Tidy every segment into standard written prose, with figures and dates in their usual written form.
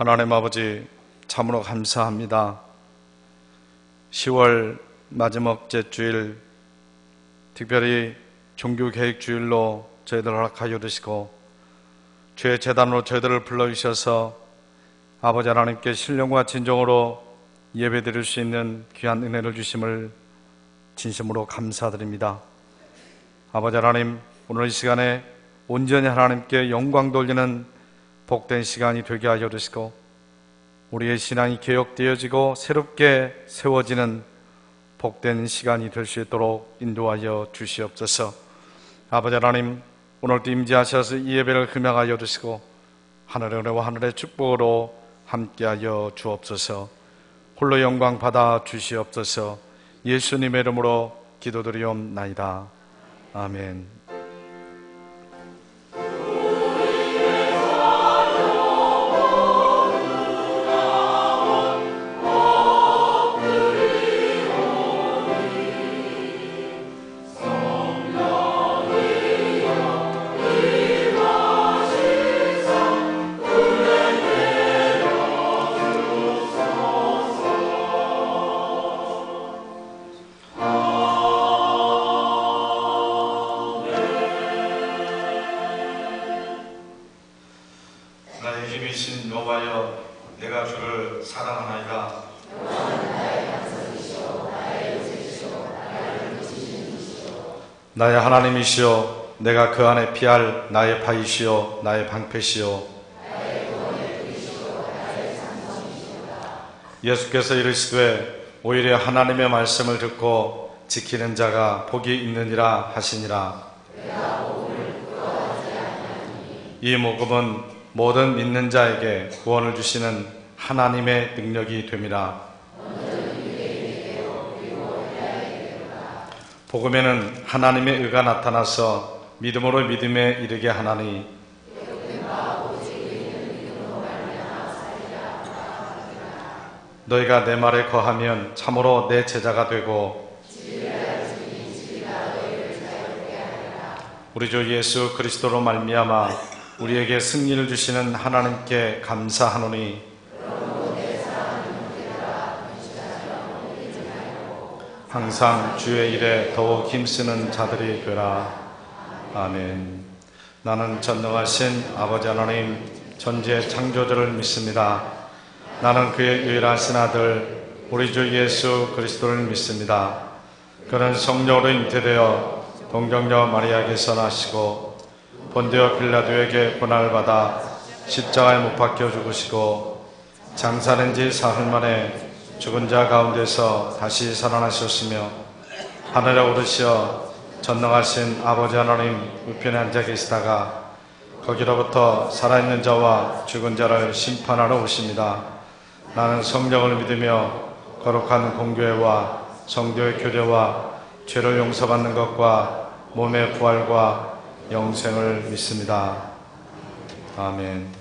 하나님 아버지, 참으로 감사합니다. 10월 마지막째 주일, 특별히 종교개혁주일로 저희들 허락하여 주시고 주의 재단으로 저희들을 불러주셔서 아버지 하나님께 신령과 진정으로 예배드릴 수 있는 귀한 은혜를 주심을 진심으로 감사드립니다. 아버지 하나님, 오늘 이 시간에 온전히 하나님께 영광 돌리는 복된 시간이 되게 하여 주시고 우리의 신앙이 개혁되어지고 새롭게 세워지는 복된 시간이 될 수 있도록 인도하여 주시옵소서. 아버지 하나님, 오늘도 임재하셔서 이 예배를 흠양하여 주시고 하늘의 은혜와 하늘의 축복으로 함께하여 주옵소서. 홀로 영광 받아 주시옵소서. 예수님의 이름으로 기도드리옵나이다. 아멘. 나의 하나님이시여, 내가 그 안에 피할 나의 바위시여 나의 방패시여. 예수께서 이르시되 오히려 하나님의 말씀을 듣고 지키는 자가 복이 있느니라 하시니라. 이 복음은 모든 믿는 자에게 구원을 주시는 하나님의 능력이 됨이라. 복음에는 하나님의 의가 나타나서 믿음으로 믿음에 이르게 하나니 너희가 내 말에 거하면 참으로 내 제자가 되고 우리 주 예수 그리스도로 말미암아 우리에게 승리를 주시는 하나님께 감사하노니 항상 주의 일에 더욱 힘쓰는 자들이 되라. 아멘. 나는 전능하신 아버지 하나님 전지의 창조주를 믿습니다. 나는 그의 유일하신 아들 우리 주 예수 그리스도를 믿습니다. 그는 성령으로 잉태되어 동정녀 마리아에게서 나시고 본디오 빌라도에게 고난을 받아 십자가에 못 박혀 죽으시고 장사된 지 사흘 만에 죽은 자 가운데서 다시 살아나셨으며 하늘에 오르시어 전능하신 아버지 하나님 우편에 앉아 계시다가 거기로부터 살아있는 자와 죽은 자를 심판하러 오십니다. 나는 성령을 믿으며 거룩한 공교회와 성도의 교제와 죄를 용서받는 것과 몸의 부활과 영생을 믿습니다. 아멘.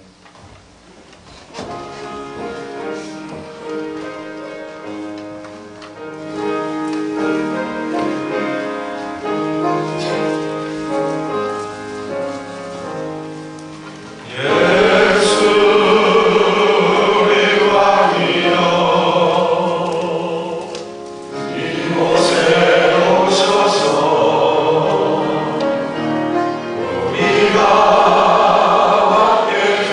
우리가 함께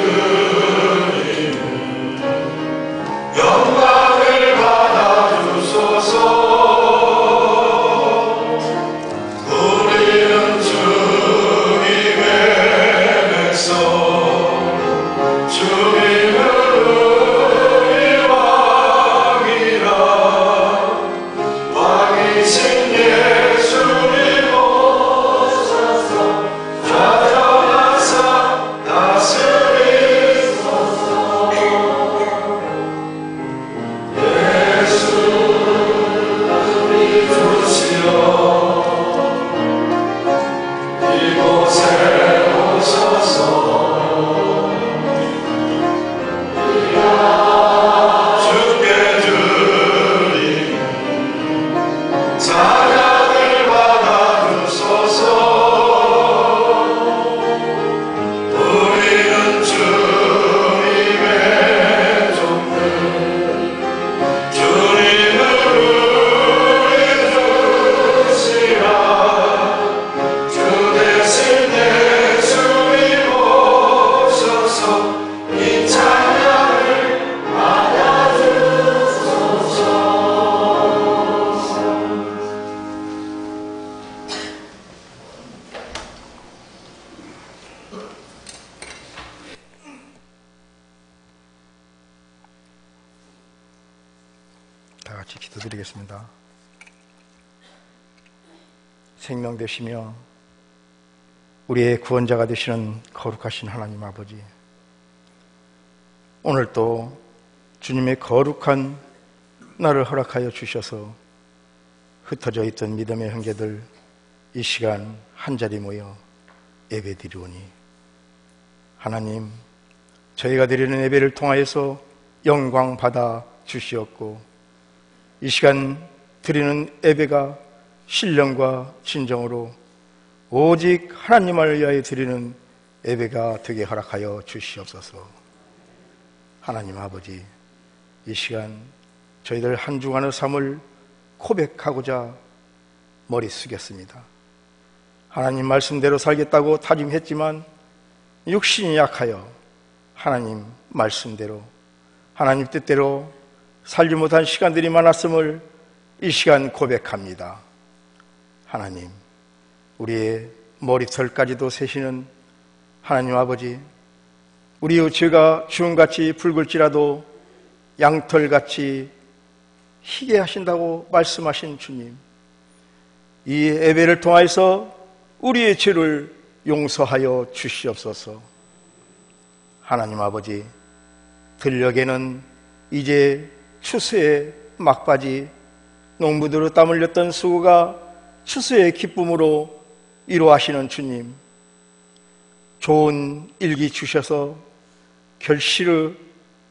다 같이 기도드리겠습니다. 생명 되시며 우리의 구원자가 되시는 거룩하신 하나님 아버지, 오늘도 주님의 거룩한 날을 허락하여 주셔서 흩어져 있던 믿음의 형제들 이 시간 한자리 모여 예배드리오니, 하나님, 저희가 드리는 예배를 통하여서 영광 받아 주시었고, 이 시간 드리는 예배가 신령과 진정으로 오직 하나님을 위하여 드리는 예배가 되게 허락하여 주시옵소서. 하나님 아버지, 이 시간 저희들 한 주간의 삶을 고백하고자 머리 숙였습니다. 하나님 말씀대로 살겠다고 다짐했지만 육신이 약하여 하나님 말씀대로, 하나님 뜻대로 살지 못한 시간들이 많았음을 이 시간 고백합니다. 하나님, 우리의 머리털까지도 세시는 하나님 아버지, 우리의 죄가 주홍같이 붉을지라도 양털같이 희게 하신다고 말씀하신 주님, 이 예배를 통하여서 우리의 죄를 용서하여 주시옵소서. 하나님 아버지, 들녘에는 이제 추수의 막바지, 농부들의 땀 흘렸던 수고가 추수의 기쁨으로 이루하시는 주님, 좋은 일기 주셔서 결실의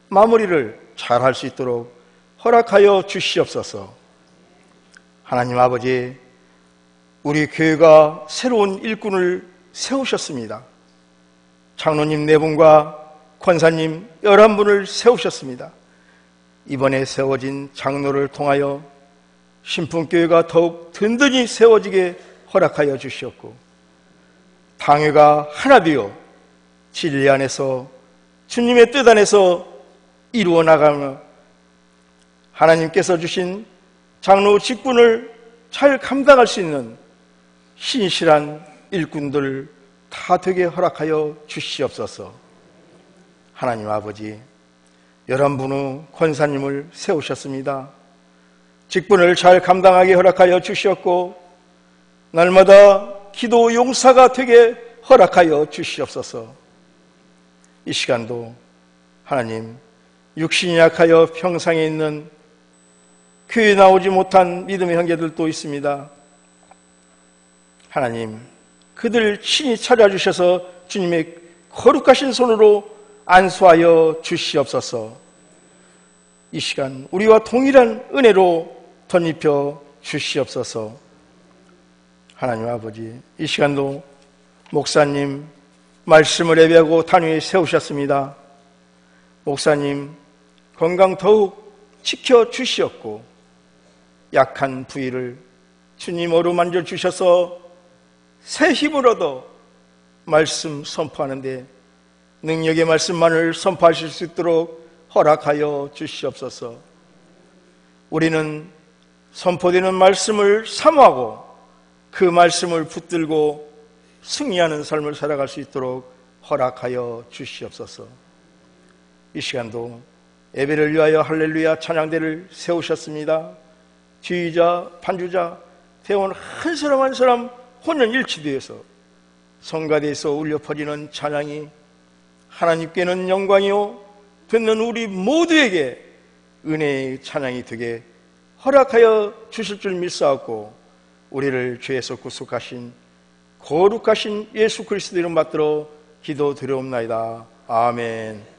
마무리를 잘 할 수 있도록 허락하여 주시옵소서. 하나님 아버지, 우리 교회가 새로운 일꾼을 세우셨습니다. 장로님 4분과 권사님 11분을 세우셨습니다. 이번에 세워진 장로를 통하여 신풍교회가 더욱 든든히 세워지게 허락하여 주시었고, 당회가 하나 되어 진리 안에서 주님의 뜻 안에서 이루어 나가며 하나님께서 주신 장로 직분을 잘 감당할 수 있는 신실한 일꾼들 다 되게 허락하여 주시옵소서. 하나님 아버지, 11분의 권사님을 세우셨습니다. 직분을 잘 감당하게 허락하여 주시었고, 날마다 기도 용사가 되게 허락하여 주시옵소서. 이 시간도 하나님, 육신이 약하여 평상에 있는 교회에 나오지 못한 믿음의 형제들도 있습니다. 하나님, 그들 친히 찾아주셔서 주님의 거룩하신 손으로 안수하여 주시옵소서. 이 시간 우리와 동일한 은혜로 덧입혀 주시옵소서. 하나님 아버지, 이 시간도 목사님 말씀을 예배하고 단위에 세우셨습니다. 목사님 건강 더욱 지켜주시었고, 약한 부위를 주님 어루만져 주셔서 새 힘을 얻어 말씀 선포하는데 능력의 말씀만을 선포하실 수 있도록 허락하여 주시옵소서. 우리는 선포되는 말씀을 사모하고 그 말씀을 붙들고 승리하는 삶을 살아갈 수 있도록 허락하여 주시옵소서. 이 시간도 예배를 위하여 할렐루야 찬양대를 세우셨습니다. 지휘자, 반주자, 대원 한 사람 한 사람 혼연일치되어서 성가대에서 울려 퍼지는 찬양이 하나님께는 영광이요 듣는 우리 모두에게 은혜의 찬양이 되게 허락하여 주실 줄 믿사옵고, 우리를 죄에서 구속하신 거룩하신 예수 그리스도 이름 받들어 기도드려옵나이다. 아멘.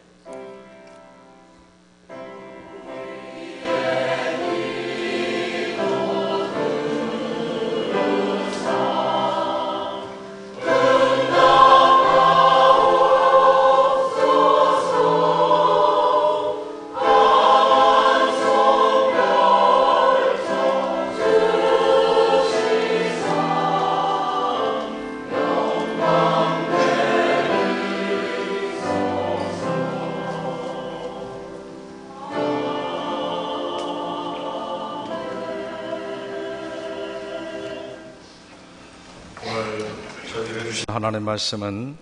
하나님의 말씀은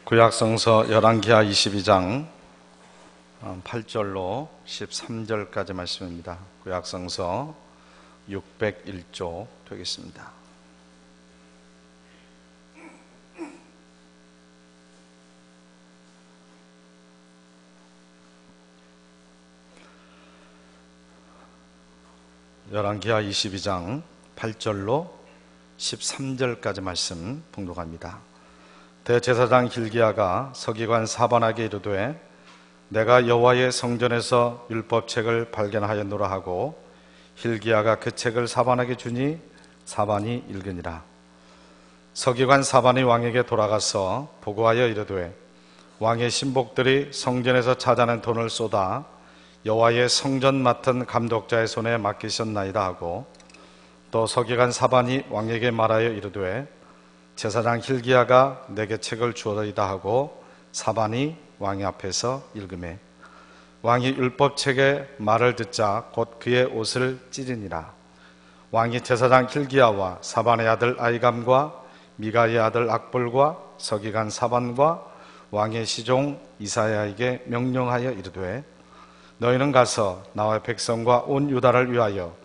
구약성서 열왕기하 22장 8절로 13절까지 말씀입니다. 구약성서 601쪽 되겠습니다. 열왕기하 22장 8절로 13절까지 말씀 봉독합니다. 대제사장 hil기야가 서기관 사반에게 이르되 내가 여호와의 성전에서 율법책을 발견하였노라 하고 hil기야가 그 책을 사반에게 주니 사반이 읽으니라. 서기관 사반이 왕에게 돌아가서 보고하여 이르되 왕의 신복들이 성전에서 찾아낸 돈을 쏟아 여호와의 성전 맡은 감독자의 손에 맡기셨나이다 하고 또 서기관 사반이 왕에게 말하여 이르되 제사장 hil기야가 내게 책을 주었이다 하고 사반이 왕의 앞에서 읽으매 왕이 율법책의 말을 듣자 곧 그의 옷을 찌르니라. 왕이 제사장 hil기야와 사반의 아들 아이감과 미가의 아들 악볼과 서기관 사반과 왕의 시종 이사야에게 명령하여 이르되 너희는 가서 나와 백성과 온 유다를 위하여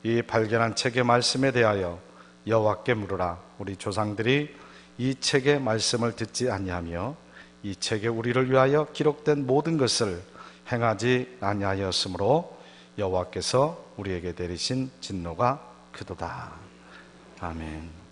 이 발견한 책의 말씀에 대하여 여호와께 물으라. 우리 조상들이 이 책의 말씀을 듣지 아니하며 이 책에 우리를 위하여 기록된 모든 것을 행하지 아니하였으므로 여호와께서 우리에게 내리신 진노가 크도다. 아멘.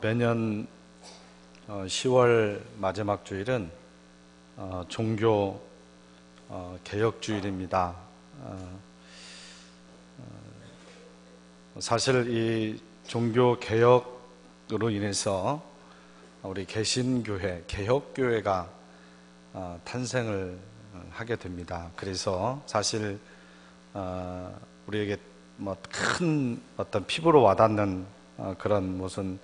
매년 10월 마지막 주일은 종교 개혁주일입니다. 사실 이 종교 개혁으로 인해서 우리 개신교회, 개혁교회가 탄생을 하게 됩니다. 그래서 사실 우리에게 큰 어떤 피부로 와닿는 그런 무슨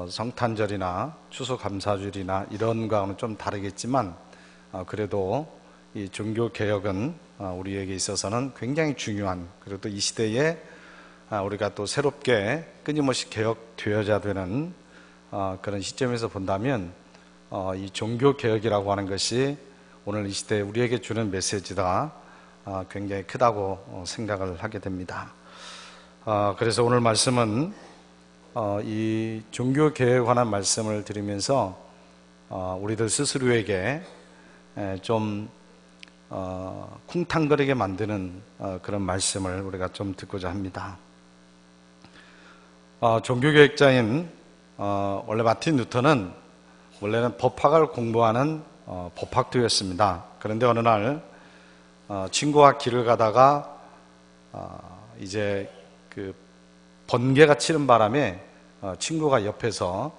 성탄절이나 추수감사주일이나 이런 거와는 좀 다르겠지만 그래도 이 종교 개혁은 우리에게 있어서는 굉장히 중요한, 그리고 또 이 시대에 우리가 또 새롭게 끊임없이 개혁되어야 되는 그런 시점에서 본다면 이 종교 개혁이라고 하는 것이 오늘 이 시대에 우리에게 주는 메시지가 굉장히 크다고 생각을 하게 됩니다. 그래서 오늘 말씀은 이 종교 개혁에 관한 말씀을 드리면서 우리들 스스로에게 좀 쿵탕거리게 만드는 그런 말씀을 우리가 좀 듣고자 합니다. 종교개혁자인 원래 마틴 루터는 원래는 법학을 공부하는 법학도였습니다. 그런데 어느 날 친구와 길을 가다가 이제 그 번개가 치는 바람에 친구가 옆에서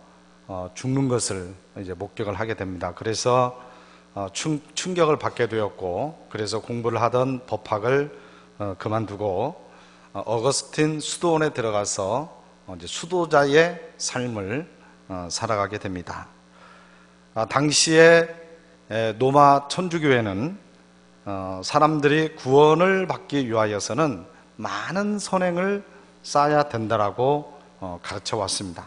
죽는 것을 이제 목격을 하게 됩니다. 그래서 충격을 받게 되었고, 그래서 공부를 하던 법학을 그만두고 어거스틴 수도원에 들어가서 이제 수도자의 삶을 살아가게 됩니다. 당시에 로마 천주교회는 사람들이 구원을 받기 위하여서는 많은 선행을 쌓아야 된다라고 가르쳐 왔습니다.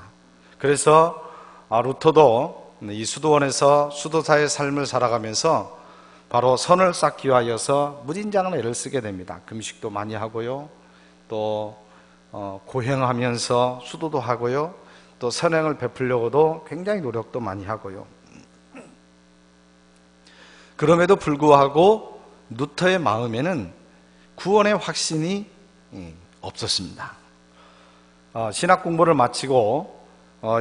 그래서 루터도 이 수도원에서 수도사의 삶을 살아가면서 바로 선을 쌓기 위하여서 무진장한 애를 쓰게 됩니다. 금식도 많이 하고요, 또 고행하면서 수도도 하고요, 또 선행을 베풀려고도 굉장히 노력도 많이 하고요. 그럼에도 불구하고 루터의 마음에는 구원의 확신이 없었습니다. 신학 공부를 마치고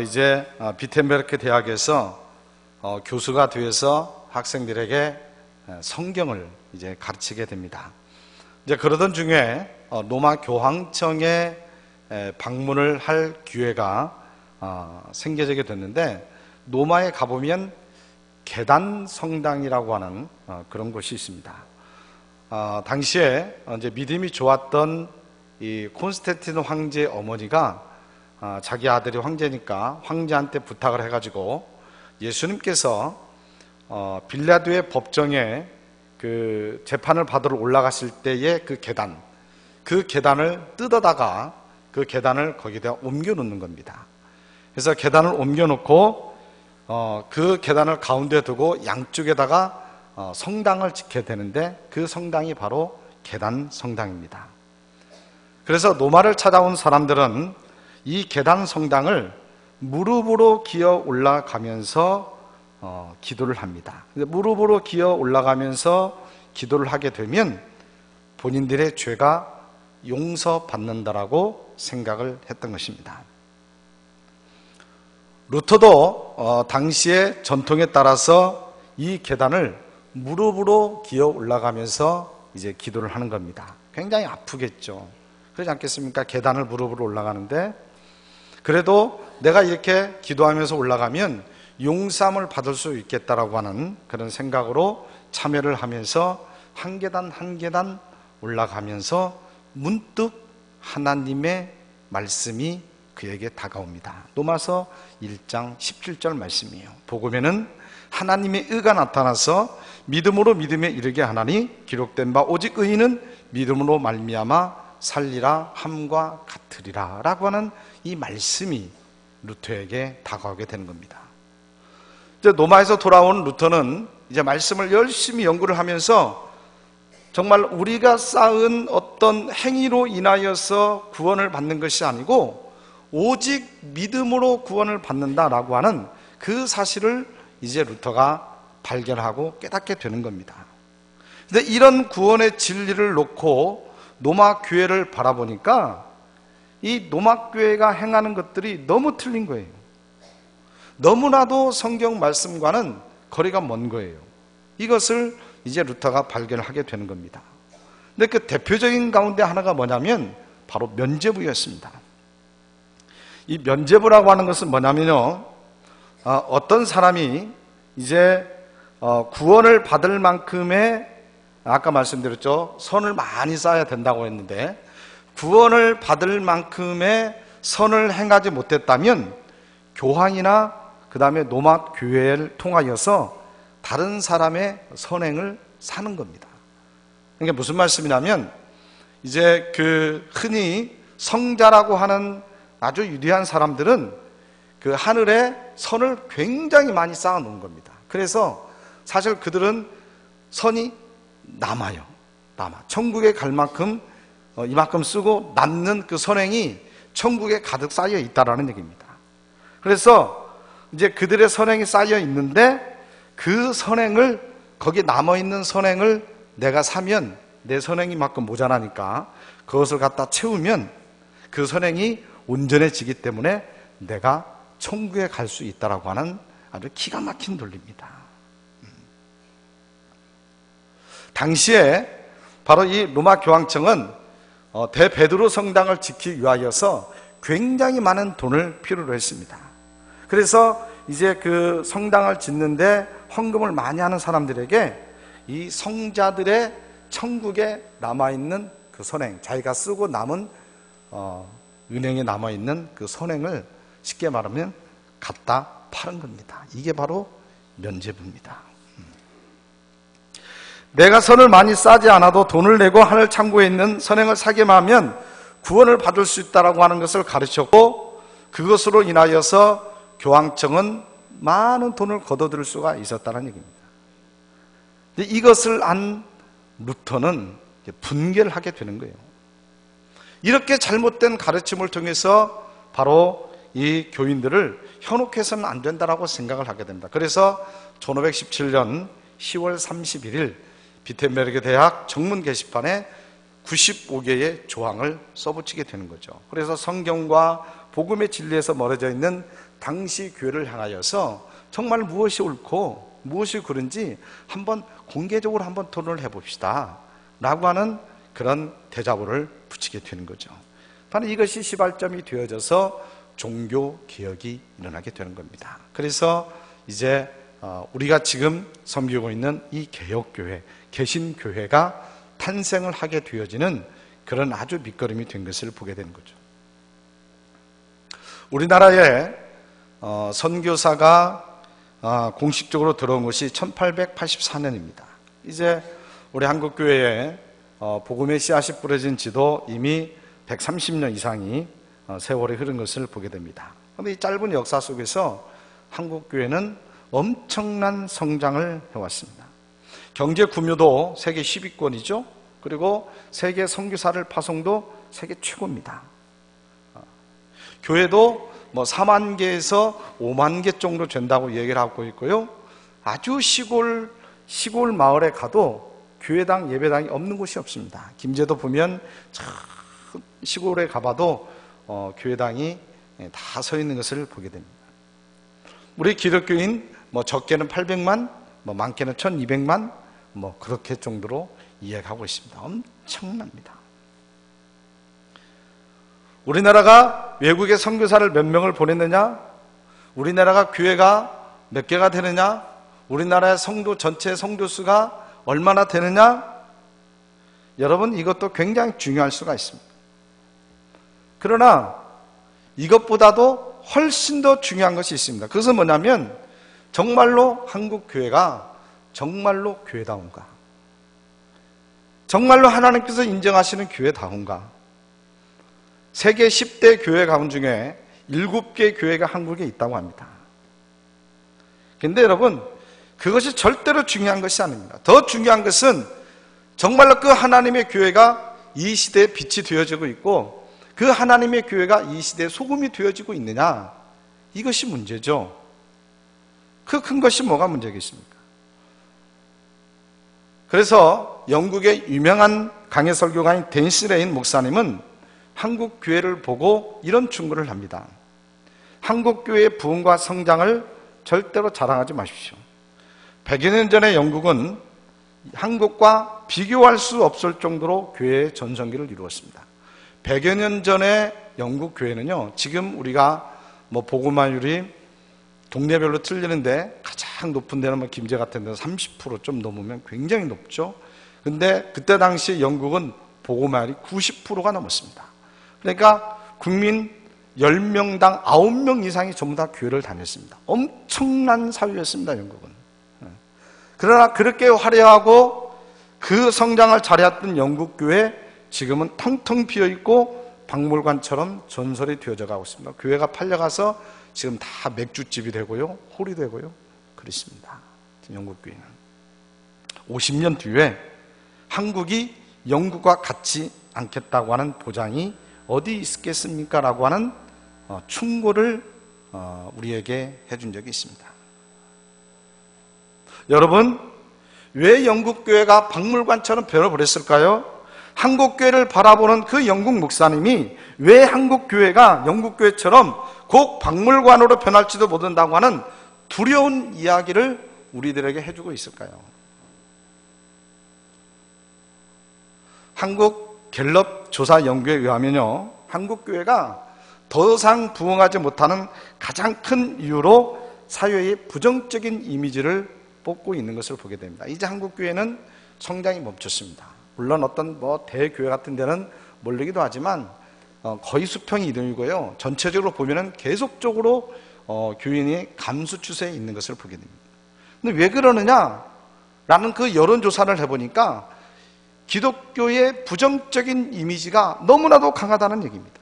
이제 비텐베르크 대학에서 교수가 되어서 학생들에게 성경을 이제 가르치게 됩니다. 이제 그러던 중에 로마 교황청에 방문을 할 기회가 생겨지게 됐는데, 로마에 가보면 계단 성당이라고 하는 그런 곳이 있습니다. 당시에 이제 믿음이 좋았던 이 콘스탄틴 황제의 어머니가 자기 아들이 황제니까 황제한테 부탁을 해가지고 예수님께서 빌라도의 법정에 그 재판을 받으러 올라갔을 때의 그 계단을 뜯어다가 그 계단을 거기다 옮겨 놓는 겁니다. 그래서 계단을 옮겨 놓고 그 계단을 가운데 두고 양쪽에다가 성당을 짓게 되는데, 그 성당이 바로 계단 성당입니다. 그래서 로마를 찾아온 사람들은 이 계단 성당을 무릎으로 기어 올라가면서 기도를 합니다. 무릎으로 기어 올라가면서 기도를 하게 되면 본인들의 죄가 용서받는다라고 생각을 했던 것입니다. 루터도 당시의 전통에 따라서 이 계단을 무릎으로 기어 올라가면서 이제 기도를 하는 겁니다. 굉장히 아프겠죠. 그렇지 않겠습니까? 계단을 무릎으로 올라가는데, 그래도 내가 이렇게 기도하면서 올라가면 용서함을 받을 수 있겠다라고 하는 그런 생각으로 참여를 하면서 한 계단 한 계단 올라가면서 문득 하나님의 말씀이 그에게 다가옵니다. 로마서 1장 17절 말씀이에요. 복음에는 하나님의 의가 나타나서 믿음으로 믿음에 이르게 하나니 기록된 바 오직 의인은 믿음으로 말미암아 살리라 함과 같으리라 라고 하는 이 말씀이 루터에게 다가오게 되는 겁니다. 이제 로마에서 돌아온 루터는 이제 말씀을 열심히 연구를 하면서 정말 우리가 쌓은 어떤 행위로 인하여서 구원을 받는 것이 아니고 오직 믿음으로 구원을 받는다라고 하는 그 사실을 이제 루터가 발견하고 깨닫게 되는 겁니다. 근데 이런 구원의 진리를 놓고 로마 교회를 바라보니까 이 로마 교회가 행하는 것들이 너무 틀린 거예요. 너무나도 성경 말씀과는 거리가 먼 거예요. 이것을 이제 루터가 발견하게 되는 겁니다. 근데 그 대표적인 가운데 하나가 뭐냐면 바로 면죄부였습니다. 이 면죄부라고 하는 것은 뭐냐면요, 어떤 사람이 이제 구원을 받을 만큼의, 아까 말씀드렸죠, 선을 많이 쌓아야 된다고 했는데, 구원을 받을 만큼의 선을 행하지 못했다면 교황이나 그 다음에 노막 교회를 통하여서 다른 사람의 선행을 사는 겁니다. 그러니까 무슨 말씀이냐면, 이제 그 흔히 성자라고 하는 아주 유대한 사람들은 그 하늘에 선을 굉장히 많이 쌓아 놓은 겁니다. 그래서 사실 그들은 선이 남아요. 천국에 갈 만큼 이만큼 쓰고 남는 그 선행이 천국에 가득 쌓여 있다라는 얘기입니다. 그래서 이제 그들의 선행이 쌓여 있는데 그 선행을, 거기 남아있는 선행을 내가 사면 내 선행이 만큼 모자라니까 그것을 갖다 채우면 그 선행이 온전해지기 때문에 내가 천국에 갈 수 있다라고 하는 아주 기가 막힌 논리입니다. 당시에 바로 이 로마 교황청은 대베드로 성당을 짓기 위하여서 굉장히 많은 돈을 필요로 했습니다. 그래서 이제 그 성당을 짓는데 헌금을 많이 하는 사람들에게 이 성자들의 천국에 남아있는 그 선행, 자기가 쓰고 남은 은행에 남아있는 그 선행을 쉽게 말하면 갖다 파는 겁니다. 이게 바로 면죄부입니다. 내가 선을 많이 쌓지 않아도 돈을 내고 하늘 창고에 있는 선행을 사기만 하면 구원을 받을 수 있다라고 하는 것을 가르쳤고, 그것으로 인하여서 교황청은 많은 돈을 거둬들일 수가 있었다는 얘기입니다. 이것을 안 루터는 분개를 하게 되는 거예요. 이렇게 잘못된 가르침을 통해서 바로 이 교인들을 현혹해서는 안 된다라고 생각을 하게 됩니다. 그래서 1517년 10월 31일 비텐베르크 대학 정문 게시판에 95개의 조항을 써붙이게 되는 거죠. 그래서 성경과 복음의 진리에서 멀어져 있는 당시 교회를 향하여서 정말 무엇이 옳고 무엇이 그른지 한번 공개적으로 한번 토론을 해봅시다 라고 하는 그런 대자보를 붙이게 되는 거죠. 바로 이것이 시발점이 되어져서 종교개혁이 일어나게 되는 겁니다. 그래서 이제 우리가 지금 섬기고 있는 이 개혁교회, 개신교회가 탄생을 하게 되어지는 그런 아주 밑거름이 된 것을 보게 되는 거죠. 우리나라에 선교사가 공식적으로 들어온 것이 1884년입니다. 이제 우리 한국교회에 복음의 씨앗이 뿌려진 지도 이미 130년 이상이 세월이 흐른 것을 보게 됩니다. 그런데 이 짧은 역사 속에서 한국교회는 엄청난 성장을 해왔습니다. 경제 구묘도 세계 10위권이죠. 그리고 세계 선교사를 파송도 세계 최고입니다. 교회도 4만 개에서 5만 개 정도 된다고 얘기를 하고 있고요. 아주 시골 마을에 가도 교회당, 예배당이 없는 곳이 없습니다. 김제도 보면 시골에 가봐도 교회당이 다 서 있는 것을 보게 됩니다. 우리 기독교인 적게는 800만, 많게는 1200만, 그렇게 정도로 이해하고 있습니다. 엄청납니다. 우리나라가 외국에 선교사를 몇 명을 보냈느냐? 우리나라가 교회가 몇 개가 되느냐? 우리나라의 성도 전체 성도수가 얼마나 되느냐? 여러분, 이것도 굉장히 중요할 수가 있습니다. 그러나 이것보다도 훨씬 더 중요한 것이 있습니다. 그것은 뭐냐면 정말로 한국 교회가 정말로 교회다운가? 정말로 하나님께서 인정하시는 교회다운가? 세계 10대 교회 가운 중에 7개 교회가 한국에 있다고 합니다. 그런데 여러분, 그것이 절대로 중요한 것이 아닙니다. 더 중요한 것은 정말로 그 하나님의 교회가 이 시대에 빛이 되어지고 있고 그 하나님의 교회가 이 시대에 소금이 되어지고 있느냐, 이것이 문제죠. 그 큰 것이 뭐가 문제겠습니까? 그래서 영국의 유명한 강해 설교가인 댄시 레인 목사님은 한국 교회를 보고 이런 충고를 합니다. 한국교회의 부흥과 성장을 절대로 자랑하지 마십시오. 100여 년 전에 영국은 한국과 비교할 수 없을 정도로 교회의 전성기를 이루었습니다. 100여 년 전에 영국 교회는요, 지금 우리가 복음화율이 동네별로 틀리는데 가장 높은 데는 김제 같은 데는 30% 좀 넘으면 굉장히 높죠. 근데 그때 당시 영국은 복음화율이 90%가 넘었습니다. 그러니까 국민 10명당 9명 이상이 전부 다 교회를 다녔습니다. 엄청난 사회였습니다, 영국은. 그러나 그렇게 화려하고 그 성장을 잘해왔던 영국 교회, 지금은 텅텅 비어있고 박물관처럼 전설이 되어져 가고 있습니다. 교회가 팔려가서 지금 다 맥주집이 되고요, 홀이 되고요, 그렇습니다. 영국 교회는 50년 뒤에 한국이 영국과 같지 않겠다고 하는 보장이 어디 있겠습니까? 라고 하는 충고를 우리에게 해준 적이 있습니다. 여러분, 왜 영국 교회가 박물관처럼 변해버렸을까요? 한국 교회를 바라보는 그 영국 목사님이 왜 한국 교회가 영국 교회처럼 꼭 박물관으로 변할지도 모른다고 하는 두려운 이야기를 우리들에게 해주고 있을까요? 한국 갤럽 조사 연구에 의하면요, 한국 교회가 더 이상 부흥하지 못하는 가장 큰 이유로 사회의 부정적인 이미지를 뽑고 있는 것을 보게 됩니다. 이제 한국 교회는 성장이 멈췄습니다. 물론 어떤 대교회 같은 데는 몰리기도 하지만 거의 수평이 이동이고요, 전체적으로 보면은 계속적으로 교인이 감소 추세에 있는 것을 보게 됩니다. 근데 왜 그러느냐라는 그 여론조사를 해보니까 기독교의 부정적인 이미지가 너무나도 강하다는 얘기입니다.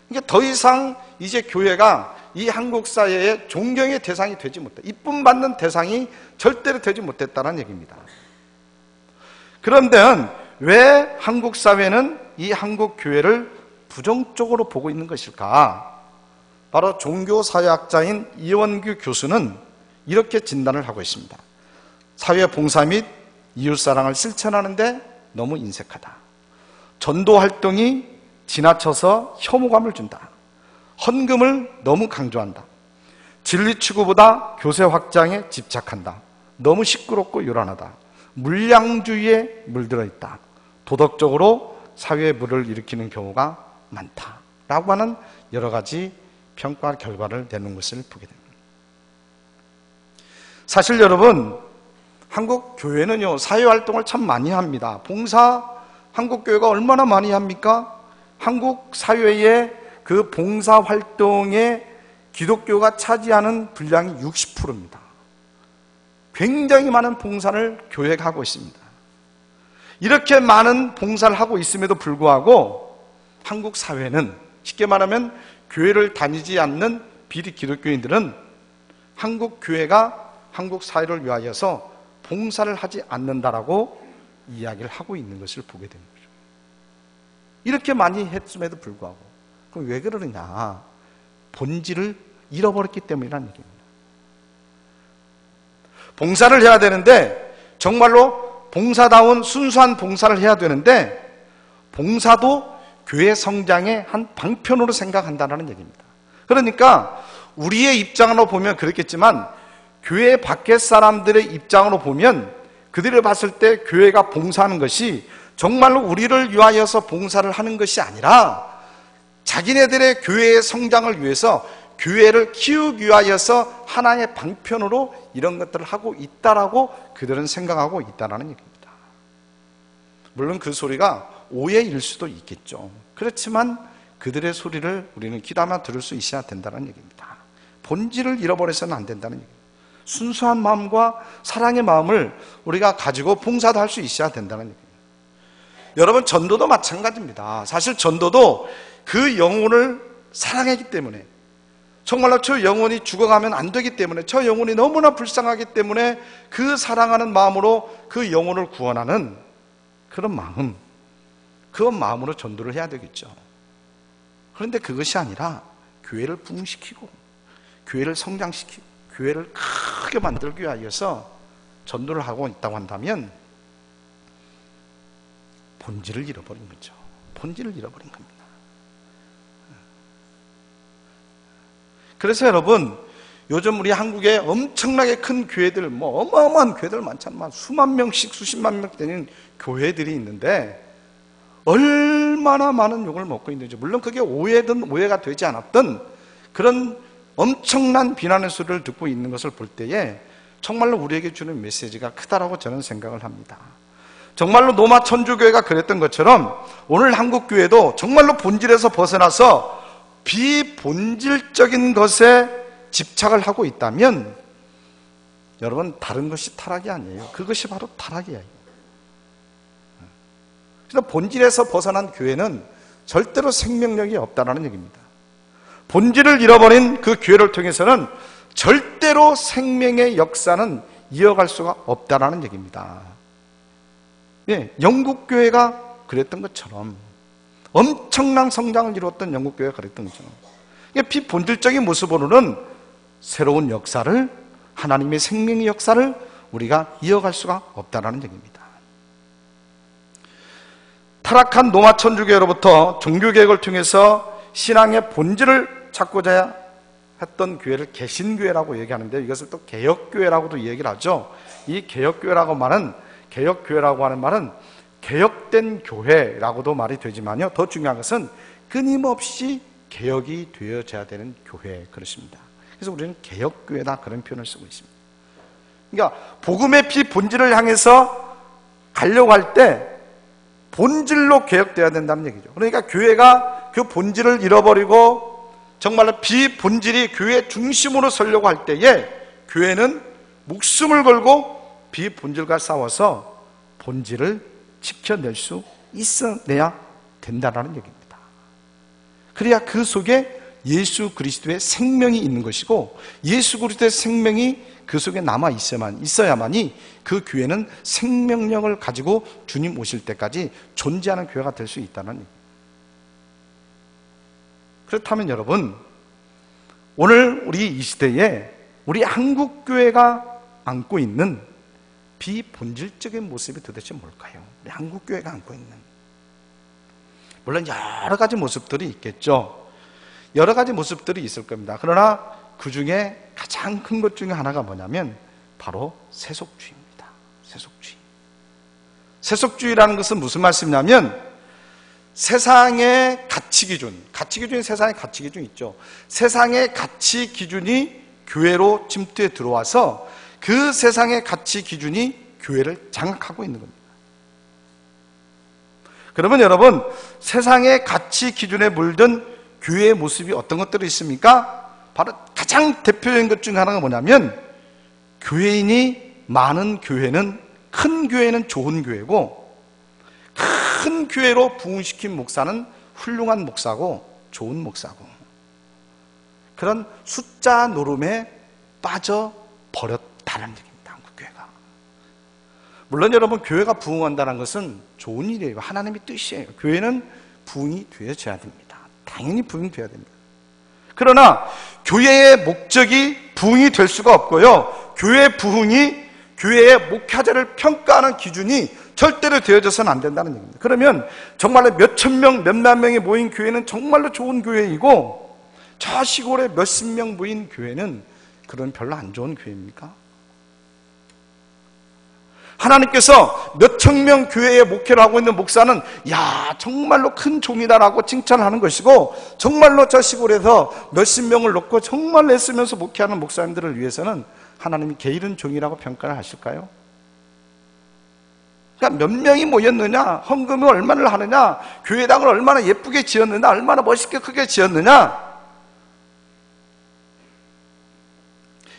그러니까 더 이상 이제 교회가 이 한국 사회의 존경의 대상이 되지 못해, 이쁨 받는 대상이 절대로 되지 못했다는 얘기입니다. 그런데 왜 한국 사회는 이 한국 교회를 부정적으로 보고 있는 것일까? 바로 종교사회학자인 이원규 교수는 이렇게 진단을 하고 있습니다. 사회 봉사 및 이웃사랑을 실천하는데 너무 인색하다. 전도 활동이 지나쳐서 혐오감을 준다. 헌금을 너무 강조한다. 진리 추구보다 교세 확장에 집착한다. 너무 시끄럽고 요란하다. 물량주의에 물들어 있다. 도덕적으로 사회에 물을 일으키는 경우가 많다. 라고 하는 여러 가지 평가 결과를 내는 것을 보게 됩니다. 사실 여러분, 한국 교회는요, 사회활동을 참 많이 합니다. 봉사, 한국 교회가 얼마나 많이 합니까? 한국 사회의 그 봉사활동에 기독교가 차지하는 분량이 60%입니다. 굉장히 많은 봉사를 교회가 하고 있습니다. 이렇게 많은 봉사를 하고 있음에도 불구하고 한국 사회는, 쉽게 말하면 교회를 다니지 않는 비리 기독교인들은 한국 교회가 한국 사회를 위하여서 봉사를 하지 않는다라고 이야기를 하고 있는 것을 보게 되는 거죠. 이렇게 많이 했음에도 불구하고. 그럼 왜 그러느냐? 본질을 잃어버렸기 때문이라는 얘기입니다. 봉사를 해야 되는데, 정말로 봉사다운 순수한 봉사를 해야 되는데, 봉사도 교회 성장의 한 방편으로 생각한다는 얘기입니다. 그러니까 우리의 입장으로 보면 그렇겠지만, 교회 밖의 사람들의 입장으로 보면 그들을 봤을 때 교회가 봉사하는 것이 정말로 우리를 위하여서 봉사를 하는 것이 아니라 자기네들의 교회의 성장을 위해서, 교회를 키우기 위하여서 하나의 방편으로 이런 것들을 하고 있다라고 그들은 생각하고 있다는 얘기입니다. 물론 그 소리가 오해일 수도 있겠죠. 그렇지만 그들의 소리를 우리는 귀담아 들을 수 있어야 된다는 얘기입니다. 본질을 잃어버려서는 안 된다는 얘기입니다. 순수한 마음과 사랑의 마음을 우리가 가지고 봉사도 할 수 있어야 된다는 얘기입니다. 여러분, 전도도 마찬가지입니다. 사실 전도도 그 영혼을 사랑하기 때문에, 정말로 저 영혼이 죽어가면 안 되기 때문에, 저 영혼이 너무나 불쌍하기 때문에 그 사랑하는 마음으로 그 영혼을 구원하는 그런 마음, 그 마음으로 전도를 해야 되겠죠. 그런데 그것이 아니라 교회를 부흥시키고 교회를 성장시키고 교회를 크게 만들기 위하여서 전도를 하고 있다고 한다면 본질을 잃어버린 거죠. 본질을 잃어버린 겁니다. 그래서 여러분, 요즘 우리 한국에 엄청나게 큰 교회들, 어마어마한 교회들 많잖아요. 수만 명씩, 수십만 명 되는 교회들이 있는데 얼마나 많은 욕을 먹고 있는지, 물론 그게 오해든 오해가 되지 않았던 그런 엄청난 비난의 소리를 듣고 있는 것을 볼 때에 정말로 우리에게 주는 메시지가 크다라고 저는 생각을 합니다. 정말로 노마 천주교회가 그랬던 것처럼 오늘 한국교회도 정말로 본질에서 벗어나서 비본질적인 것에 집착을 하고 있다면 여러분, 다른 것이 타락이 아니에요. 그것이 바로 타락이에요. 그래서 본질에서 벗어난 교회는 절대로 생명력이 없다는 얘기입니다. 본질을 잃어버린 그 교회를 통해서는 절대로 생명의 역사는 이어갈 수가 없다는 얘기입니다. 예, 영국 교회가 그랬던 것처럼, 엄청난 성장을 이루었던 영국 교회가 그랬던 것처럼, 비본질적인 모습으로는 새로운 역사를, 하나님의 생명의 역사를 우리가 이어갈 수가 없다는 얘기입니다. 타락한 노마 천주교로부터 종교개혁을 통해서 신앙의 본질을 찾고자 했던 교회를 개신교회라고 얘기하는데, 이것을 또 개혁교회라고도 얘기를 하죠. 이 개혁교회라고 하는 말은 개혁된 교회라고도 말이 되지만요, 더 중요한 것은 끊임없이 개혁이 되어져야 되는 교회, 그렇습니다. 그래서 우리는 개혁교회다, 그런 표현을 쓰고 있습니다. 그러니까 복음의 비본질을 향해서 가려고 할 때 본질로 개혁되어야 된다는 얘기죠. 그러니까 교회가 그 본질을 잃어버리고 정말로 비본질이 교회 중심으로 서려고 할 때에 교회는 목숨을 걸고 비본질과 싸워서 본질을 지켜낼 수 있어내야 된다는 얘기입니다. 그래야 그 속에 예수 그리스도의 생명이 있는 것이고, 예수 그리스도의 생명이 그 속에 남아 있어야만이 그 교회는 생명력을 가지고 주님 오실 때까지 존재하는 교회가 될 수 있다는 얘기입니다. 그렇다면 여러분, 오늘 우리 이 시대에 우리 한국교회가 안고 있는 비본질적인 모습이 도대체 뭘까요? 우리 한국교회가 안고 있는, 물론 여러 가지 모습들이 있겠죠. 여러 가지 모습들이 있을 겁니다. 그러나 그 중에 가장 큰 것 중에 하나가 뭐냐면 바로 세속주의입니다. 세속주의. 세속주의라는 것은 무슨 말씀이냐면, 세상의 가치 기준이 세상의 가치 기준이 있죠. 세상의 가치 기준이 교회로 침투해 들어와서 그 세상의 가치 기준이 교회를 장악하고 있는 겁니다. 그러면 여러분, 세상의 가치 기준에 물든 교회의 모습이 어떤 것들이 있습니까? 바로 가장 대표적인 것 중에 하나가 뭐냐면, 교회인이 많은 교회는, 큰 교회는 좋은 교회고, 큰 교회로 부흥시킨 목사는 훌륭한 목사고 좋은 목사고, 그런 숫자 노름에 빠져버렸다는 얘기입니다. 한국교회가. 물론 여러분, 교회가 부흥한다는 것은 좋은 일이에요. 하나님의 뜻이에요. 교회는 부흥이 되어져야 됩니다. 당연히 부흥이 되어야 됩니다. 그러나 교회의 목적이 부흥이 될 수가 없고요, 교회의 부흥이 교회의 목회자를 평가하는 기준이 절대로 되어져서는 안 된다는 얘기입니다. 그러면 정말로 몇천 명, 몇만 명이 모인 교회는 정말로 좋은 교회이고, 저 시골에 몇십 명 모인 교회는 그런 별로 안 좋은 교회입니까? 하나님께서 몇천 명 교회에 목회를 하고 있는 목사는 야, 정말로 큰 종이다라고 칭찬하는 것이고, 정말로 저 시골에서 몇십 명을 놓고 정말 애쓰면서 목회하는 목사님들을 위해서는 하나님이 게으른 종이라고 평가를 하실까요? 그러니까 몇 명이 모였느냐, 헌금을 얼마나 하느냐, 교회당을 얼마나 예쁘게 지었느냐, 얼마나 멋있게 크게 지었느냐,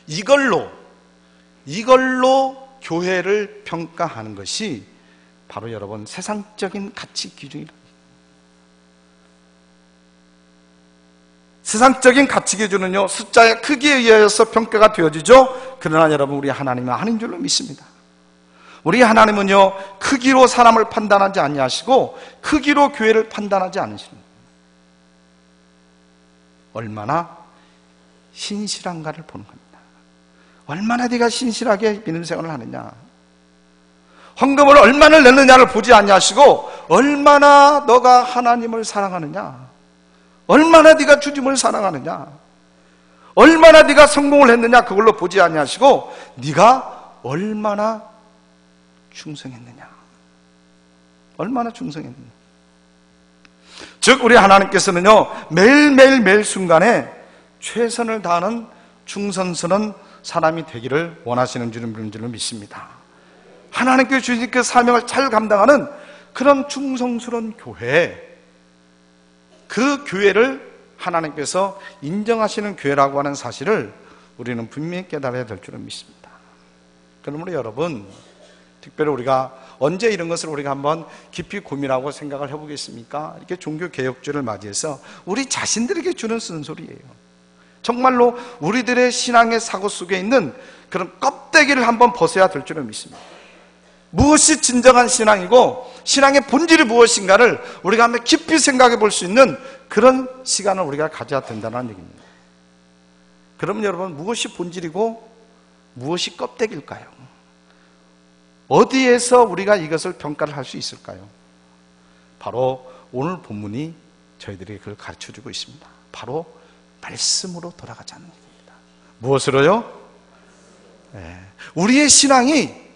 이걸로 교회를 평가하는 것이 바로 여러분 세상적인 가치 기준이다. 세상적인 가치 기준은요, 숫자의 크기에 의해서 평가가 되어지죠. 그러나 여러분, 우리 하나님은 아닌 줄로 믿습니다. 우리 하나님은요, 크기로 사람을 판단하지 아니하시고 크기로 교회를 판단하지 않으십니다. 얼마나 신실한가를 보는 겁니다. 얼마나 네가 신실하게 믿음 생활을 하느냐, 헌금을 얼마나 냈느냐를 보지 아니하시고 얼마나 너가 하나님을 사랑하느냐, 얼마나 네가 주님을 사랑하느냐, 얼마나 네가 성공을 했느냐 그걸로 보지 아니하시고 네가 얼마나 충성했느냐, 얼마나 충성했느냐. 즉 우리 하나님께서는요 매일 순간에 최선을 다하는 충성스러운 사람이 되기를 원하시는 줄을 믿습니다. 하나님께 주신 그 사명을 잘 감당하는 그런 충성스러운 교회, 그 교회를 하나님께서 인정하시는 교회라고 하는 사실을 우리는 분명히 깨달아야 될 줄을 믿습니다. 그러므로 여러분, 특별히 우리가 언제 이런 것을 우리가 한번 깊이 고민하고 생각을 해보겠습니까? 이렇게 종교개혁주를 맞이해서 우리 자신들에게 주는 쓴소리예요. 정말로 우리들의 신앙의 사고 속에 있는 그런 껍데기를 한번 벗어야 될 줄을 믿습니다. 무엇이 진정한 신앙이고 신앙의 본질이 무엇인가를 우리가 한번 깊이 생각해 볼 수 있는 그런 시간을 우리가 가져야 된다는 얘기입니다. 그럼 여러분, 무엇이 본질이고 무엇이 껍데기일까요? 어디에서 우리가 이것을 평가를 할 수 있을까요? 바로 오늘 본문이 저희들에게 그걸 가르쳐주고 있습니다. 바로 말씀으로 돌아가자는 얘기입니다. 무엇으로요? 우리의 신앙이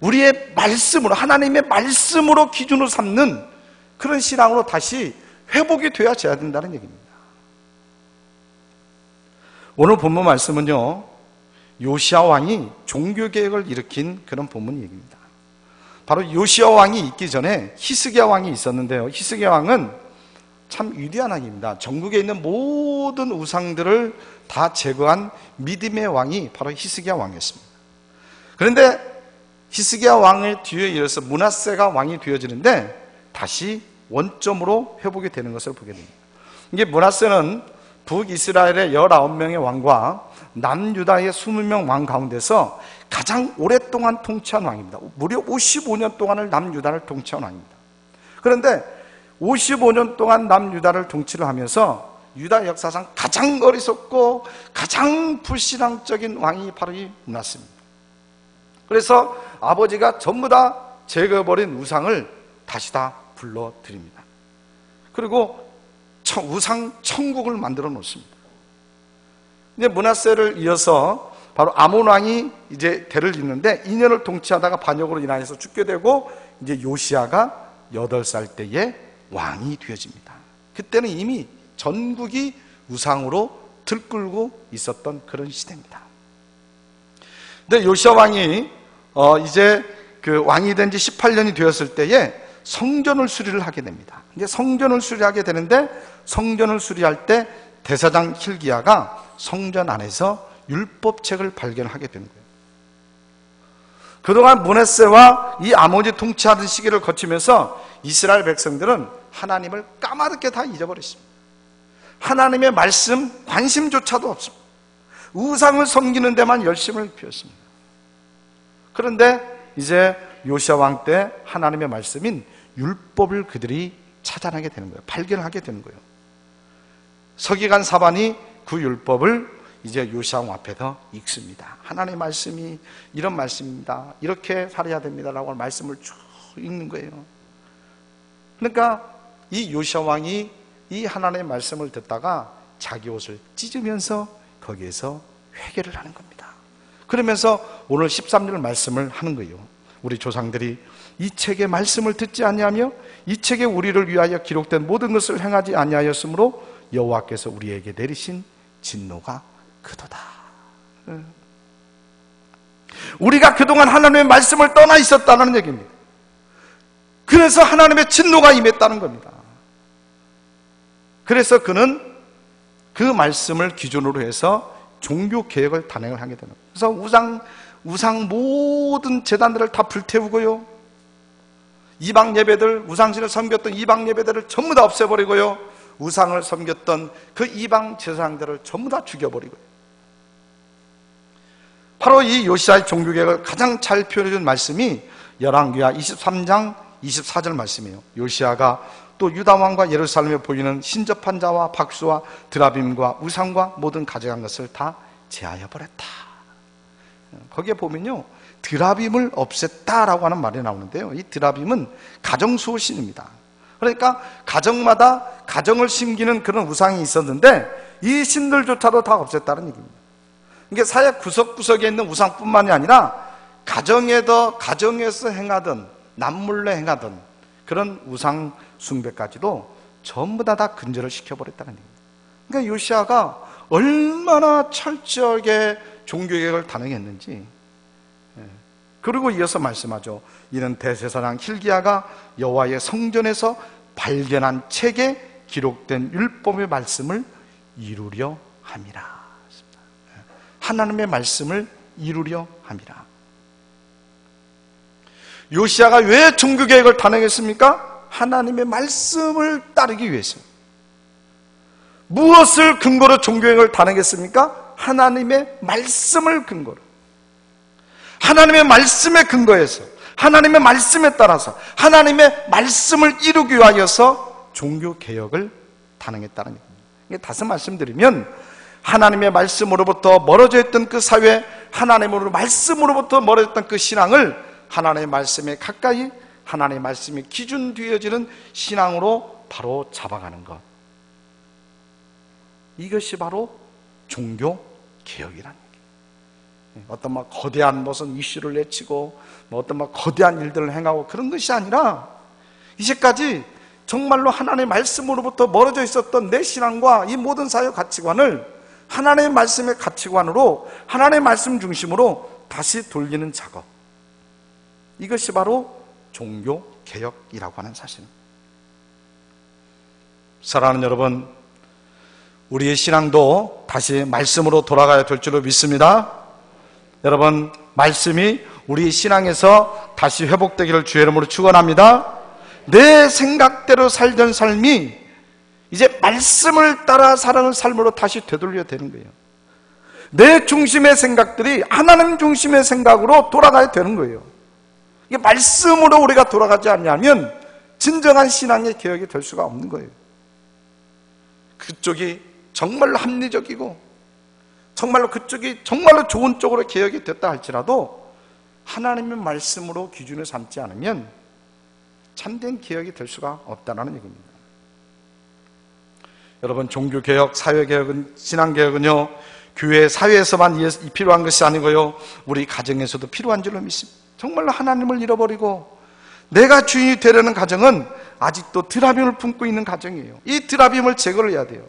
우리의 말씀으로, 하나님의 말씀으로 기준으로 삼는 그런 신앙으로 다시 회복이 되어져야 된다는 얘기입니다. 오늘 본문 말씀은요, 요시야 왕이 종교개혁을 일으킨 그런 본문 얘기입니다. 바로 요시야 왕이 있기 전에 히스기야 왕이 있었는데요, 히스기야 왕은 참 위대한 왕입니다. 전국에 있는 모든 우상들을 다 제거한 믿음의 왕이 바로 히스기야 왕이었습니다. 그런데 히스기야 왕의 뒤에 이어서 므낫세가 왕이 되어지는데 다시 원점으로 회복이 되는 것을 보게 됩니다. 이게 므낫세는 북이스라엘의 19명의 왕과 남유다의 20명 왕 가운데서 가장 오랫동안 통치한 왕입니다. 무려 55년 동안을 남유다를 통치한 왕입니다. 그런데 55년 동안 남유다를 통치를 하면서 유다 역사상 가장 어리석고 가장 불신앙적인 왕이 바로 이 므낫세입니다. 그래서 아버지가 전부 다 제거해버린 우상을 다시 다 불러드립니다. 그리고 우상 천국을 만들어 놓습니다. 이제 므낫세를 이어서 바로 아몬 왕이 이제 대를 잇는데 2년을 통치하다가 반역으로 인하여서 죽게 되고 이제 요시야가 8살 때에 왕이 되어집니다. 그때는 이미 전국이 우상으로 들끓고 있었던 그런 시대입니다. 근데 요시야 왕이 이제 그 왕이 된 지 18년이 되었을 때에 성전을 수리를 하게 됩니다. 이제 성전을 수리하게 되는데 성전을 수리할 때 대사장 hil기야가 성전 안에서 율법책을 발견하게 되는 거예요. 그동안 므낫세와 이 아몬이 통치하던 시기를 거치면서 이스라엘 백성들은 하나님을 까마득히 다 잊어버렸습니다. 하나님의 말씀 관심조차도 없습니다. 우상을 섬기는 데만 열심을 피웠습니다. 그런데 이제 요시야 왕 때 하나님의 말씀인 율법을 그들이 찾아내게 되는 거예요. 발견하게 되는 거예요. 서기관 사반이 그 율법을 이제 요시야 왕 앞에서 읽습니다. 하나님의 말씀이 이런 말씀입니다. 이렇게 살아야 됩니다라고 말씀을 쭉 읽는 거예요. 그러니까 이 요시야 왕이 이 하나님의 말씀을 듣다가 자기 옷을 찢으면서 거기에서 회개를 하는 겁니다. 그러면서 오늘 13절 말씀을 하는 거예요. 우리 조상들이 이 책의 말씀을 듣지 아니하며 이 책에 우리를 위하여 기록된 모든 것을 행하지 아니하였으므로 여호와께서 우리에게 내리신 진노가 크도다. 우리가 그동안 하나님의 말씀을 떠나 있었다는 얘기입니다. 그래서 하나님의 진노가 임했다는 겁니다. 그래서 그는 그 말씀을 기준으로 해서 종교 개혁을 단행을 하게 되는 거예요. 그래서 우상 모든 제단들을 다 불태우고요, 이방 예배들, 우상신을 섬겼던 이방 예배들을 전부 다 없애버리고요, 우상을 섬겼던 그 이방 제사장들을 전부 다 죽여버리고요. 바로 이 요시야의 종교 개혁을 가장 잘 표현해준 말씀이 열왕기하 23장 24절 말씀이에요. 요시야가 또 유다 왕과 예루살렘에 보이는 신접한 자와 박수와 드라빔과 우상과 모든 가져간 것을 다 제하여 버렸다. 거기에 보면요, 드라빔을 없앴다라고 하는 말이 나오는데요, 이 드라빔은 가정수호신입니다. 그러니까 가정마다 가정을 심기는 그런 우상이 있었는데 이 신들조차도 다 없앴다는 얘기입니다. 이게 사회 구석구석에 있는 우상뿐만이 아니라 가정에서 행하던 남몰래 행하던 그런 우상 숭배까지도 전부 다 근절을 시켜버렸다는 얘기입니다. 그러니까 요시야가 얼마나 철저하게 종교개혁을 단행했는지. 그리고 이어서 말씀하죠. 이는 대제사장 hil기야가 여호와의 성전에서 발견한 책에 기록된 율법의 말씀을 이루려 함이라. 하나님의 말씀을 이루려 함이라. 요시야가 왜 종교개혁을 단행했습니까? 하나님의 말씀을 따르기 위해서. 무엇을 근거로 종교개혁을 단행했습니까? 하나님의 말씀을 근거로. 하나님의 말씀에 근거해서, 하나님의 말씀에 따라서 하나님의 말씀을 이루기 위하여서 종교개혁을 단행했다는 얘기입니다. 다시 말씀드리면 하나님의 말씀으로부터 멀어져 있던 그 사회, 하나님으로 말씀으로부터 멀어졌던 그 신앙을 하나님의 말씀에 가까이, 하나님의 말씀에 기준 되어지는 신앙으로 바로 잡아가는 것. 이것이 바로 종교개혁이라는 얘기예요. 어떤 막 거대한 무슨 이슈를 내치고 어떤 막 거대한 일들을 행하고 그런 것이 아니라 이제까지 정말로 하나님의 말씀으로부터 멀어져 있었던 내 신앙과 이 모든 사회 가치관을 하나님의 말씀의 가치관으로, 하나님의 말씀 중심으로 다시 돌리는 작업. 이것이 바로 종교개혁이라고 하는 사실입니다. 사랑하는 여러분, 우리의 신앙도 다시 말씀으로 돌아가야 될 줄로 믿습니다. 여러분, 말씀이 우리 신앙에서 다시 회복되기를 주의 이름으로 축원합니다. 내 생각대로 살던 삶이 이제 말씀을 따라 살아가는 삶으로 다시 되돌려야 되는 거예요. 내 중심의 생각들이 하나님 중심의 생각으로 돌아가야 되는 거예요. 이게 말씀으로 우리가 돌아가지 않냐면 진정한 신앙의 개혁이 될 수가 없는 거예요. 그쪽이 정말로 합리적이고 정말로 그쪽이 정말로 좋은 쪽으로 개혁이 됐다 할지라도 하나님의 말씀으로 기준을 삼지 않으면 참된 개혁이 될 수가 없다는 얘기입니다. 여러분, 종교개혁, 사회개혁은, 신앙개혁은요, 교회, 사회에서만 필요한 것이 아니고요, 우리 가정에서도 필요한 줄로 믿습니다. 정말로 하나님을 잃어버리고 내가 주인이 되려는 가정은 아직도 드라빔을 품고 있는 가정이에요. 이 드라빔을 제거를 해야 돼요.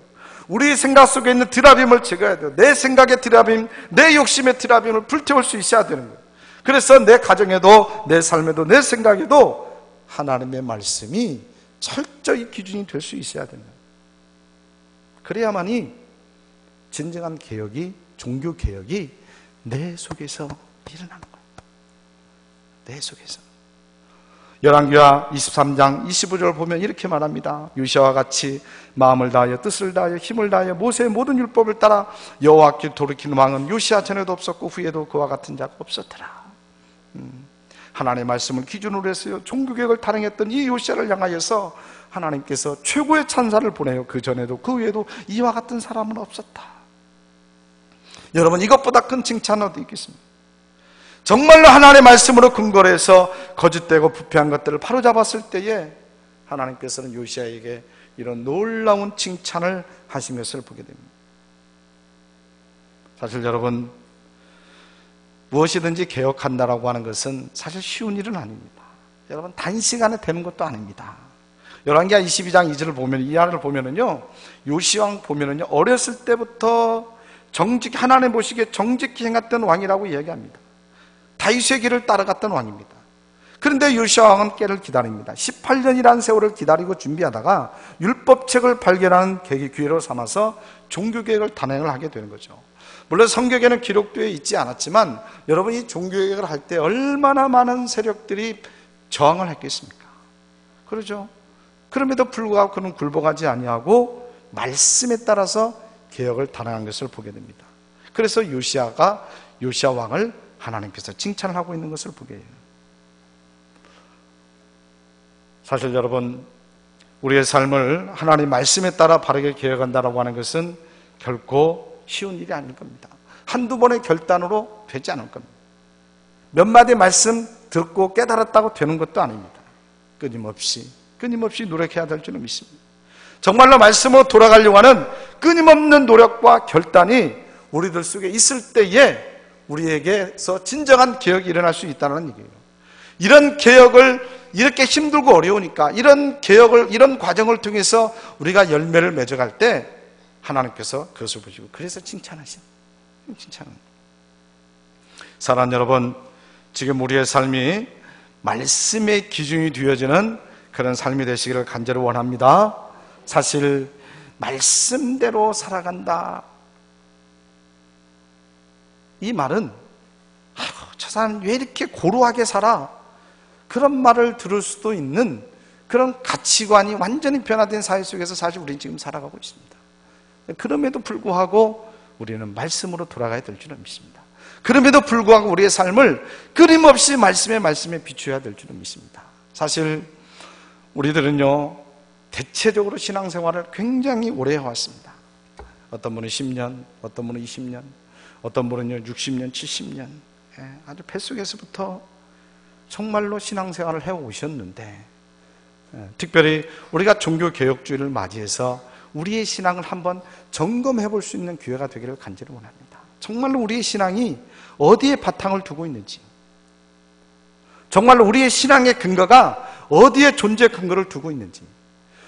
우리 생각 속에 있는 드라빔을 제거해야 돼요. 내 생각의 드라빔, 내 욕심의 드라빔을 불태울 수 있어야 되는 거예요. 그래서 내 가정에도, 내 삶에도, 내 생각에도 하나님의 말씀이 철저히 기준이 될 수 있어야 됩니다. 그래야만이 진정한 개혁이, 종교개혁이 내 속에서 일어나는 거예요. 내 속에서. 열왕기하 23장 25절을 보면 이렇게 말합니다. 요시아와 같이 마음을 다하여 뜻을 다하여 힘을 다하여 모세의 모든 율법을 따라 여호와께 돌이키는 왕은 요시아 전에도 없었고 후에도 그와 같은 자가 없었더라. 하나님의 말씀을 기준으로 해서 종교개혁을 단행했던 이 요시아를 향하여서 하나님께서 최고의 찬사를 보내요. 그 전에도 그 후에도 이와 같은 사람은 없었다. 여러분, 이것보다 큰 칭찬은 어디 있겠습니까? 정말로 하나님의 말씀으로 근거로 해서 거짓되고 부패한 것들을 바로잡았을 때에 하나님께서는 요시아에게 이런 놀라운 칭찬을 하신 것을 보게 됩니다. 사실 여러분, 무엇이든지 개혁한다라고 하는 것은 사실 쉬운 일은 아닙니다. 여러분, 단시간에 되는 것도 아닙니다. 열왕기하 22장 2절을 보면, 이하를 보면은요, 요시왕 보면은요, 어렸을 때부터 하나님 보시기에 정직히 행했던 왕이라고 이야기합니다. 다윗의 길을 따라갔던 왕입니다. 그런데 요시야 왕은 깨를 기다립니다. 18년이라는 세월을 기다리고 준비하다가 율법책을 발견하는 기회로 삼아서 종교개혁을 단행을 하게 되는 거죠. 물론 성경에는 기록되어 있지 않았지만 여러분, 이 종교개혁을 할 때 얼마나 많은 세력들이 저항을 했겠습니까? 그러죠. 그럼에도 불구하고 그는 굴복하지 아니하고 말씀에 따라서 개혁을 단행한 것을 보게 됩니다. 그래서 요시야 왕을 하나님께서 칭찬을 하고 있는 것을 보게 해요. 사실 여러분, 우리의 삶을 하나님 말씀에 따라 바르게 개혁한다라고 하는 것은 결코 쉬운 일이 아닐 겁니다. 한두 번의 결단으로 되지 않을 겁니다. 몇 마디 말씀 듣고 깨달았다고 되는 것도 아닙니다. 끊임없이 노력해야 될 줄은 믿습니다. 정말로 말씀으로 돌아가려고 하는 끊임없는 노력과 결단이 우리들 속에 있을 때에 우리에게서 진정한 개혁이 일어날 수 있다는 얘기예요. 이런 개혁을 이렇게 힘들고 어려우니까 이런 개혁을, 이런 과정을 통해서 우리가 열매를 맺어갈 때 하나님께서 그것을 보시고 그래서 칭찬하신, 칭찬은. 사랑하는 여러분, 지금 우리의 삶이 말씀의 기준이 되어지는 그런 삶이 되시기를 간절히 원합니다. 사실 말씀대로 살아간다, 이 말은 저 사람 왜 이렇게 고루하게 살아? 그런 말을 들을 수도 있는 그런 가치관이 완전히 변화된 사회 속에서 사실 우리는 지금 살아가고 있습니다. 그럼에도 불구하고 우리는 말씀으로 돌아가야 될 줄은 믿습니다. 그럼에도 불구하고 우리의 삶을 끊임없이 말씀에 비추어야 될 줄은 믿습니다. 사실 우리들은요, 대체적으로 신앙생활을 굉장히 오래 해왔습니다. 어떤 분은 10년, 어떤 분은 20년, 어떤 분은요 60년, 70년, 아주 뱃속에서부터 정말로 신앙생활을 해오셨는데, 특별히 우리가 종교개혁주의를 맞이해서 우리의 신앙을 한번 점검해 볼 수 있는 기회가 되기를 간절히 원합니다. 정말로 우리의 신앙이 어디에 바탕을 두고 있는지, 정말로 우리의 신앙의 근거가 어디에 존재 근거를 두고 있는지,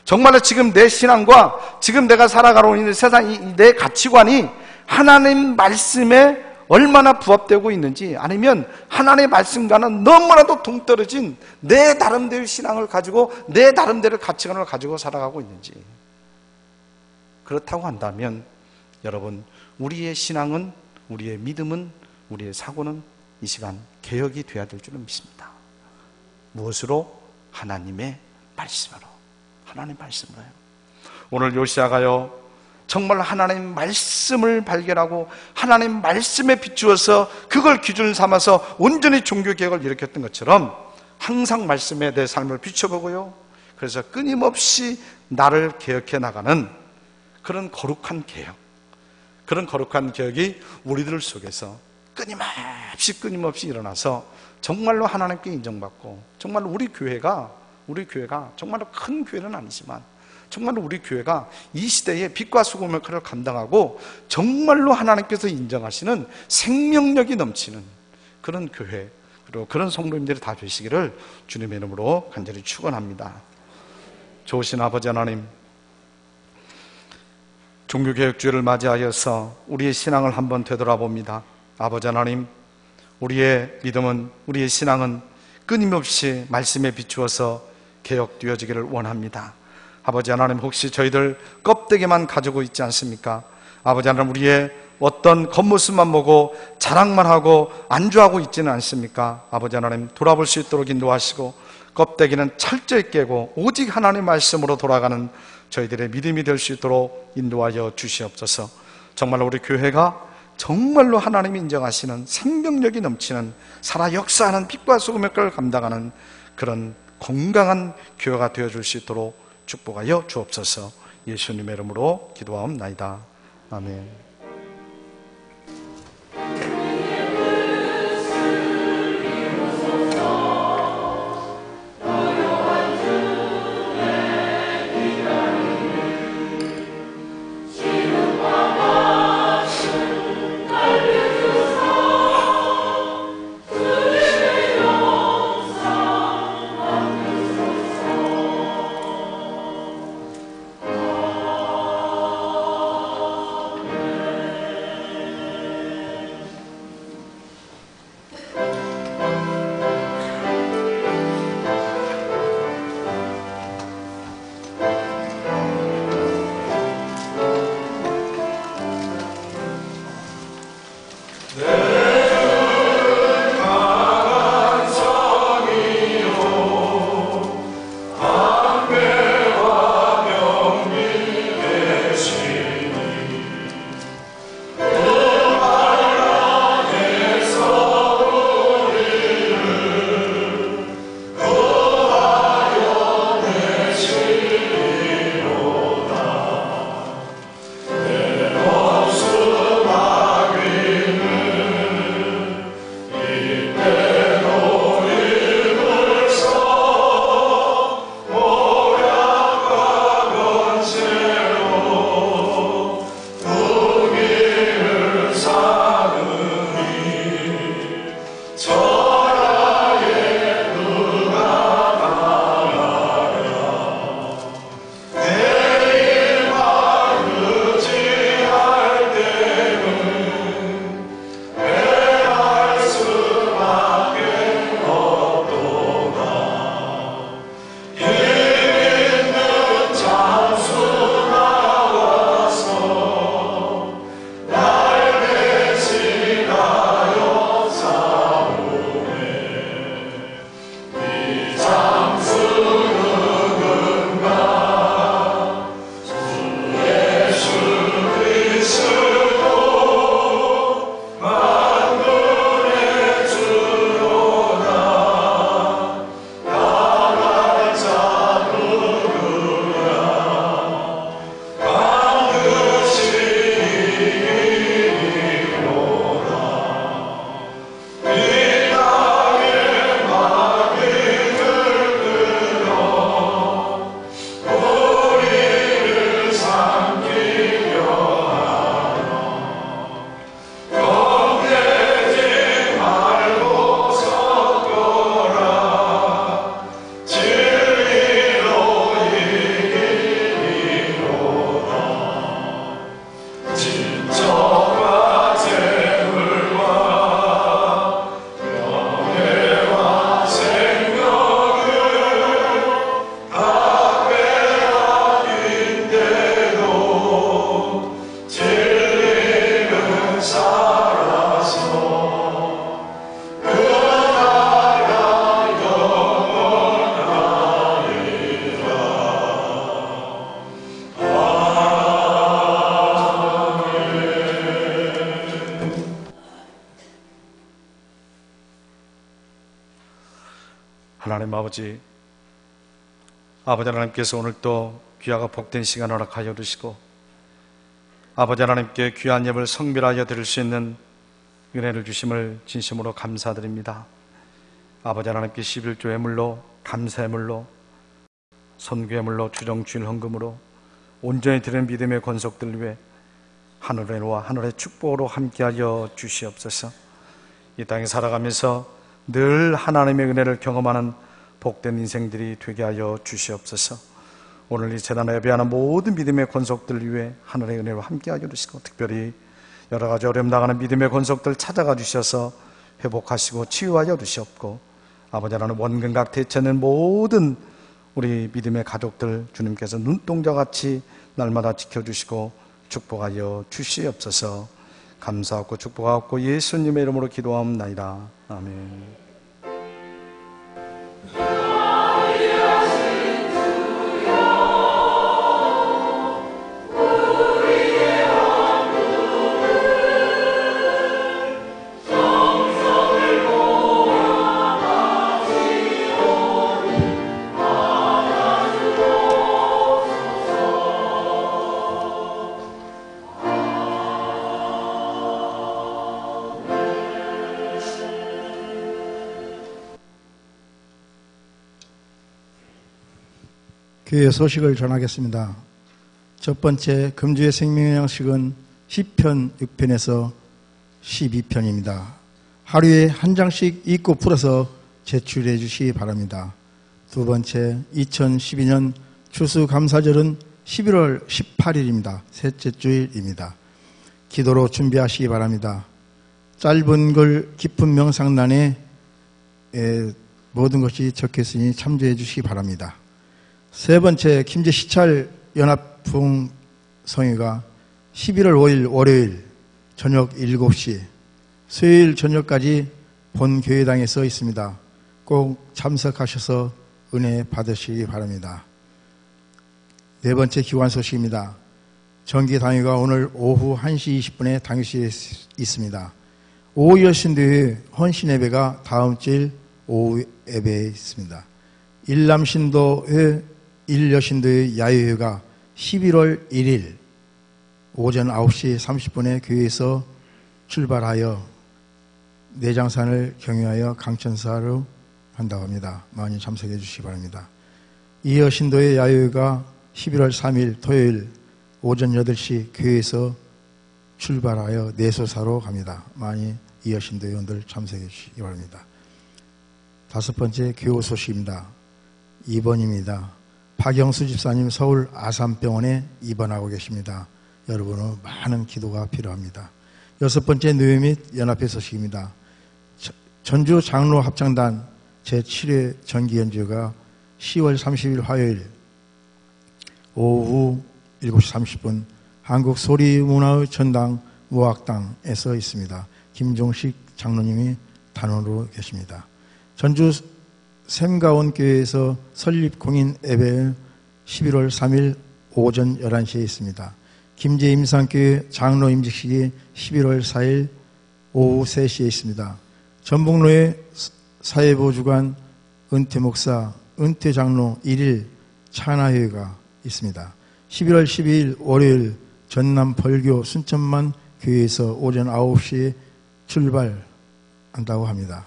정말로 지금 내 신앙과 지금 내가 살아가고 있는 세상, 내 가치관이 하나님 말씀에 얼마나 부합되고 있는지, 아니면 하나님의 말씀과는 너무나도 동떨어진 내 나름대로의 신앙을 가지고 내 나름대로의 가치관을 가지고 살아가고 있는지. 그렇다고 한다면 여러분, 우리의 신앙은, 우리의 믿음은, 우리의 사고는 이 시간 개혁이 되어야 될 줄은 믿습니다. 무엇으로? 하나님의 말씀으로. 하나님의 말씀으로요. 오늘 요시아가요, 정말 하나님 말씀을 발견하고 하나님 말씀에 비추어서 그걸 기준 삼아서 온전히 종교개혁을 일으켰던 것처럼 항상 말씀에 내 삶을 비춰보고요, 그래서 끊임없이 나를 개혁해 나가는 그런 거룩한 개혁, 그런 거룩한 개혁이 우리들 속에서 끊임없이 일어나서 정말로 하나님께 인정받고, 정말로 우리 교회가 정말로 큰 교회는 아니지만 정말로 우리 교회가 이 시대에 빛과 소금의 역할을 감당하고 정말로 하나님께서 인정하시는 생명력이 넘치는 그런 교회, 그리고 그런 성도님들이 다 되시기를 주님의 이름으로 간절히 축원합니다. 좋으신 아버지 하나님, 종교개혁주의를 맞이하여서 우리의 신앙을 한번 되돌아봅니다. 아버지 하나님, 우리의 믿음은, 우리의 신앙은 끊임없이 말씀에 비추어서 개혁되어지기를 원합니다. 아버지 하나님, 혹시 저희들 껍데기만 가지고 있지 않습니까? 아버지 하나님, 우리의 어떤 겉모습만 보고 자랑만 하고 안주하고 있지는 않습니까? 아버지 하나님, 돌아볼 수 있도록 인도하시고 껍데기는 철저히 깨고 오직 하나님의 말씀으로 돌아가는 저희들의 믿음이 될 수 있도록 인도하여 주시옵소서. 정말로 우리 교회가 정말로 하나님이 인정하시는 생명력이 넘치는 살아 역사하는 빛과 소금의 역할을 감당하는 그런 건강한 교회가 되어줄 수 있도록 축복하여 주옵소서. 예수님의 이름으로 기도하옵나이다. 아멘. 하나님 아버지, 아버지 하나님께서 오늘 또 귀하고 복된 시간 허락하여 주시고 아버지 하나님께 귀한 예배를 성별하여 드릴 수 있는 은혜를 주심을 진심으로 감사드립니다. 아버지 하나님께 11조의 물로, 감사의 물로, 선교의 물로, 주정주일 헌금으로 온전히 드리는 믿음의 권속들 위해 하늘의 은혜와 하늘의 축복으로 함께하여 주시옵소서. 이 땅에 살아가면서 늘 하나님의 은혜를 경험하는 복된 인생들이 되게 하여 주시옵소서. 오늘 이 재단에 예배하는 모든 믿음의 권속들 위해 하늘의 은혜로 함께하여 주시고, 특별히 여러 가지 어려움 당하는 믿음의 권속들 찾아가 주셔서 회복하시고 치유하여 주시옵고, 아버지 하나님 원근각 대체는 모든 우리 믿음의 가족들 주님께서 눈동자같이 날마다 지켜주시고 축복하여 주시옵소서. 감사하고 축복하고 예수님의 이름으로 기도하옵나이다. 아멘. 교회 소식을 전하겠습니다. 첫 번째 금주의 생명양식은 시편 6편에서 12편입니다. 하루에 한 장씩 읽고 풀어서 제출해 주시기 바랍니다. 두 번째 2012년 추수감사절은 11월 18일입니다. 셋째 주일입니다. 기도로 준비하시기 바랍니다. 짧은 글 깊은 명상란에 모든 것이 적혀있으니 참조해 주시기 바랍니다. 세 번째 김제 시찰 연합부흥 성회가 11월 5일 월요일 저녁 7시, 수요일 저녁까지 본 교회당에 써 있습니다. 꼭 참석하셔서 은혜 받으시기 바랍니다. 네 번째 기관 소식입니다. 정기당회가 오늘 오후 1시 20분에 당회실에 있습니다. 오후 여신도의 헌신예배가 다음 주일 오후 예배에 있습니다. 일남신도회 일여신도의 야유회가 11월 1일 오전 9시 30분에 교회에서 출발하여 내장산을 경유하여 강천사로 한다고 합니다. 많이 참석해 주시기 바랍니다. 이여신도의 야유회가 11월 3일 토요일 오전 8시 교회에서 출발하여 내소사로 갑니다. 많이 이여신도 회원들 참석해 주시기 바랍니다. 다섯 번째 교우 소식입니다. 입원입니다. 박영수 집사님 서울 아산병원에 입원하고 계십니다. 여러분의 많은 기도가 필요합니다. 여섯 번째 노예 및 연합회 소식입니다. 전주 장로 합창단 제7회 정기 연주가 10월 30일 화요일 오후 7시 30분 한국 소리문화의 전당 무학당에서 있습니다. 김종식 장로님이 단원으로 계십니다. 전주 샘가원교회에서 설립 공인 예배 11월 3일 오전 11시에 있습니다. 김제 임상교회 장로 임직식이 11월 4일 오후 3시에 있습니다. 전북로의 사회보주관 은퇴목사, 은퇴장로 1일 찬화회가 있습니다. 11월 12일 월요일 전남 벌교 순천만 교회에서 오전 9시에 출발한다고 합니다.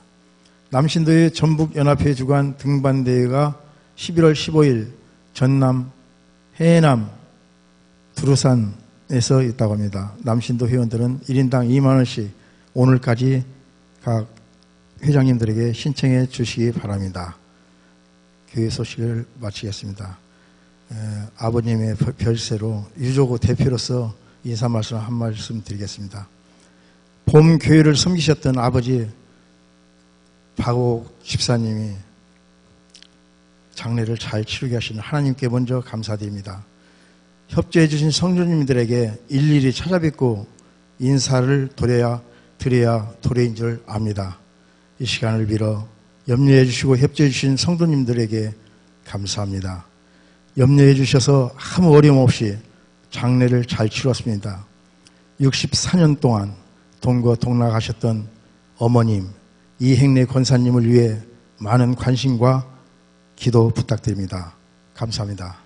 남신도의 전북연합회 주관 등반대회가 11월 15일 전남 해남 두루산에서 있다고 합니다. 남신도 회원들은 1인당 2만원씩 오늘까지 각 회장님들에게 신청해 주시기 바랍니다. 교회 소식을 마치겠습니다. 아버님의 별세로 유조고 대표로서 인사 말씀 한 말씀 드리겠습니다. 봄 교회를 섬기셨던 아버지 박옥 집사님이 장례를 잘 치르게 하시는 하나님께 먼저 감사드립니다. 협조해 주신 성도님들에게 일일이 찾아뵙고 인사를 드려야 도래인 줄 압니다. 이 시간을 빌어 염려해 주시고 협조해 주신 성도님들에게 감사합니다. 염려해 주셔서 아무 어려움 없이 장례를 잘 치렀습니다. 64년 동안 동거 동락하셨던 어머님 이행래 권사님을 위해 많은 관심과 기도 부탁드립니다. 감사합니다.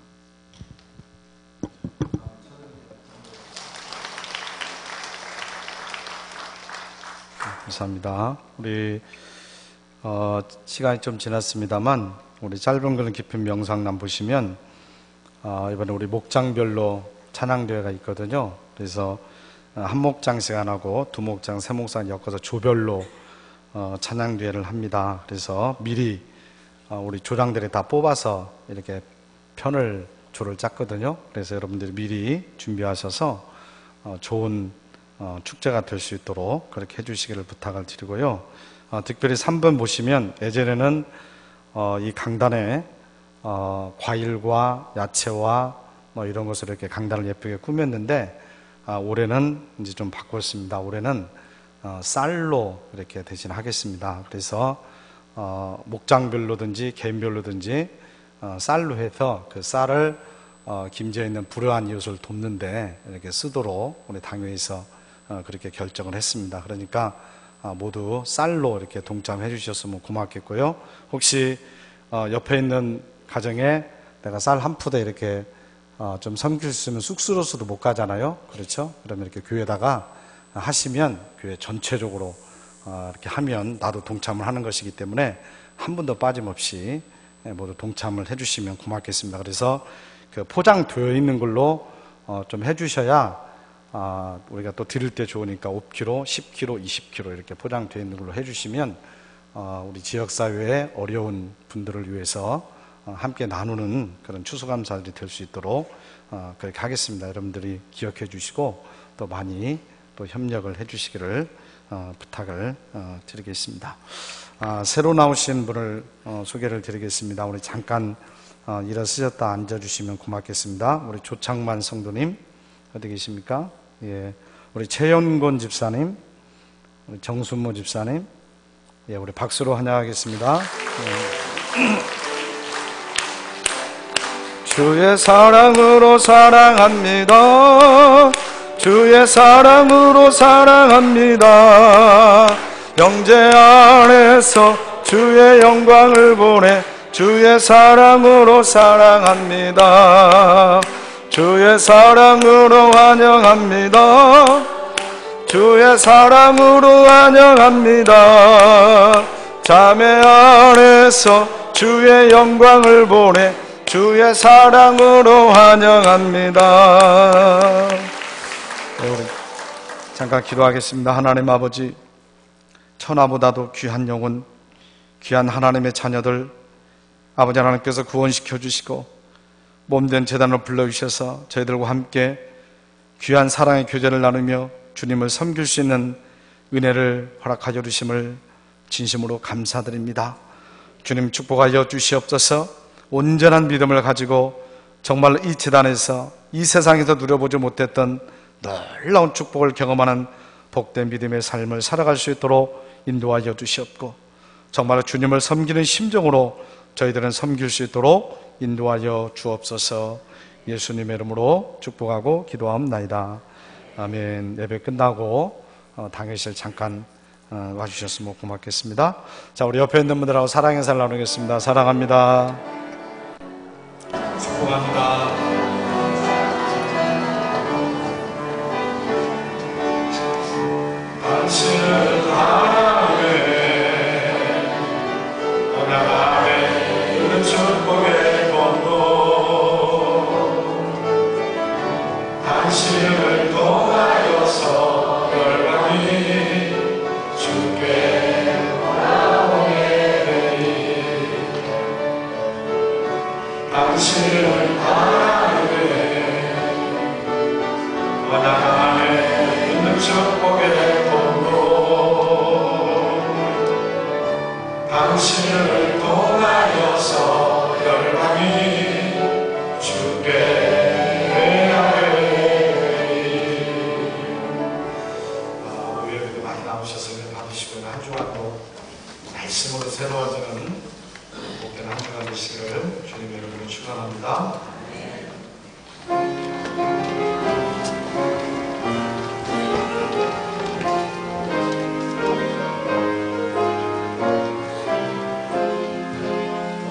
감사합니다. 우리 시간이 좀 지났습니다만 우리 짧은 글은 깊은 명상란 보시면 이번에 우리 목장별로 찬양대회가 있거든요. 그래서 한 목장 시간하고 두 목장, 세 목장 엮어서 조별로 찬양대회를 합니다. 그래서 미리 우리 조장들이 다 뽑아서 이렇게 편을 조를 짰거든요. 그래서 여러분들이 미리 준비하셔서 좋은 축제가 될 수 있도록 그렇게 해주시기를 부탁을 드리고요. 특별히 3번 보시면 예전에는 이 강단에 과일과 야채와 뭐 이런 것으로 이렇게 강단을 예쁘게 꾸몄는데 올해는 이제 좀 바꿨습니다. 올해는 쌀로 이렇게 대신하겠습니다. 그래서 목장별로든지 개인별로든지 쌀로 해서 그 쌀을 김제에 있는 불우한 이웃을 돕는데 이렇게 쓰도록 우리 당회에서 그렇게 결정을 했습니다. 그러니까 모두 쌀로 이렇게 동참해 주셨으면 고맙겠고요. 혹시 옆에 있는 가정에 내가 쌀 한 푸대 이렇게 좀 섬길 수 있으면 쑥스러워서도 못 가잖아요. 그렇죠? 그러면 이렇게 교회에다가 하시면 교회 전체적으로 이렇게 하면 나도 동참을 하는 것이기 때문에 한 분도 빠짐없이 모두 동참을 해주시면 고맙겠습니다. 그래서 그 포장되어 있는 걸로 좀 해주셔야 우리가 또 드릴 때 좋으니까 5kg, 10kg, 20kg 이렇게 포장되어 있는 걸로 해주시면 우리 지역사회의 어려운 분들을 위해서 함께 나누는 그런 추수감사들이 될 수 있도록 그렇게 하겠습니다. 여러분들이 기억해 주시고 또 많이 또 협력을 해 주시기를 부탁을 드리겠습니다. 새로 나오신 분을 소개를 드리겠습니다. 우리 잠깐 일어서셨다 앉아주시면 고맙겠습니다. 우리 조창만 성도님 어디 계십니까? 예, 우리 최연곤 집사님, 우리 정순모 집사님, 예, 우리 박수로 환영하겠습니다. 주의 사랑으로 사랑합니다. 주의 사랑으로 사랑합니다. 영제 안에서 주의 영광을 보내 주의 사랑으로 사랑합니다. 주의 사랑으로 환영합니다. 주의 사랑으로 환영합니다. 자매 안에서 주의 영광을 보내 주의 사랑으로 환영합니다. 네, 우리 잠깐 기도하겠습니다. 하나님 아버지, 천하보다도 귀한 영혼, 귀한 하나님의 자녀들 아버지 하나님께서 구원시켜 주시고 몸된 제단으로 불러주셔서 저희들과 함께 귀한 사랑의 교제를 나누며 주님을 섬길 수 있는 은혜를 허락하여 주심을 진심으로 감사드립니다. 주님 축복하여 주시옵소서. 온전한 믿음을 가지고 정말 이 제단에서 이 세상에서 누려보지 못했던 놀라운 축복을 경험하는 복된 믿음의 삶을 살아갈 수 있도록 인도하여 주시옵고 정말 주님을 섬기는 심정으로 저희들은 섬길 수 있도록 인도하여 주옵소서. 예수님의 이름으로 축복하고 기도하옵나이다. 아멘. 예배 끝나고 당회실 잠깐 와주셨으면 고맙겠습니다. 자, 우리 옆에 있는 분들하고 사랑의 살 나누겠습니다. 사랑합니다. 축복합니다. 당신을 사랑해 언약함에 이른 축복의 권도 당신을 통하여서 열방이 주께 돌아오게 되리 당신을 사랑해 언약함에 이른 축복의 당신을 통하여서 열방이 주께 회하리. 의외로 많이 나오셔서 받으시고 한 주간도 말씀으로 새로워지는 복된 한 주간 되시기를 주님의 이름으로 축원합니다.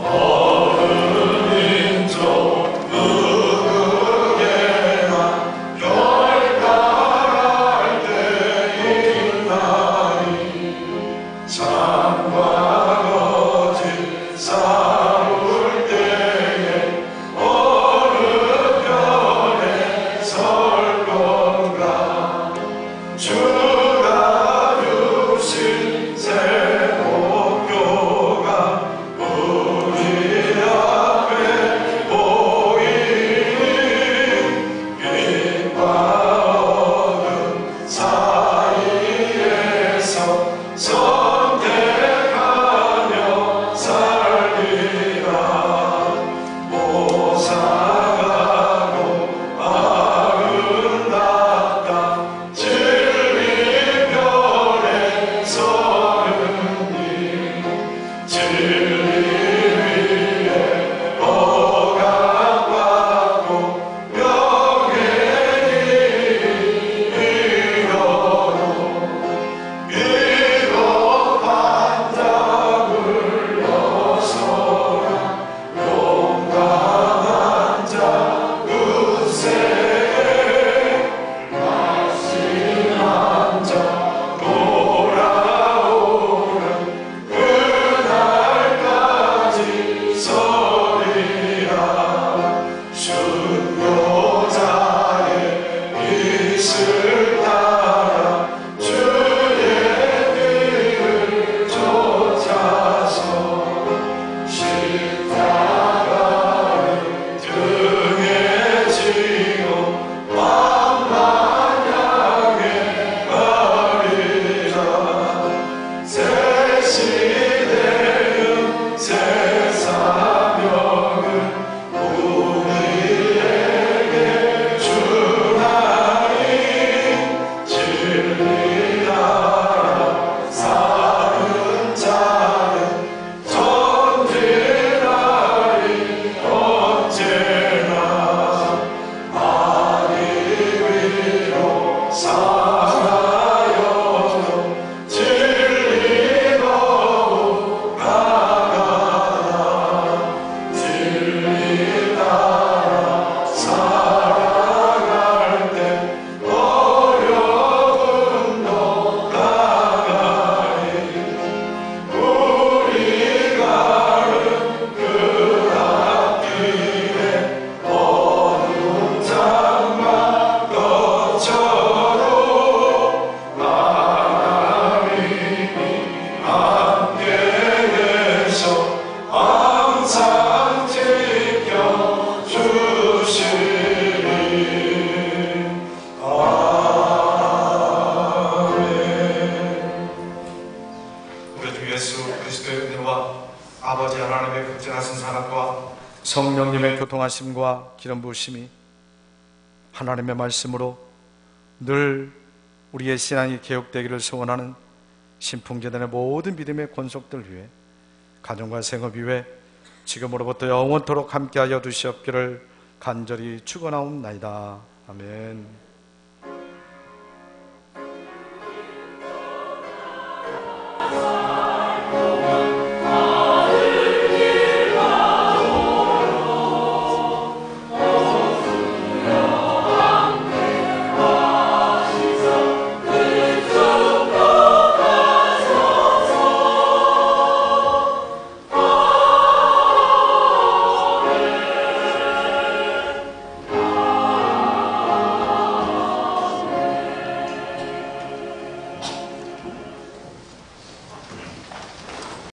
Oh 성령님의 교통하심과 기름 부으심이 하나님의 말씀으로 늘 우리의 신앙이 개혁되기를 소원하는 신풍재단의 모든 믿음의 권속들 위해 가정과 생업 위에 지금으로부터 영원토록 함께하여 주시옵기를 간절히 축원하옵나이다. 아멘.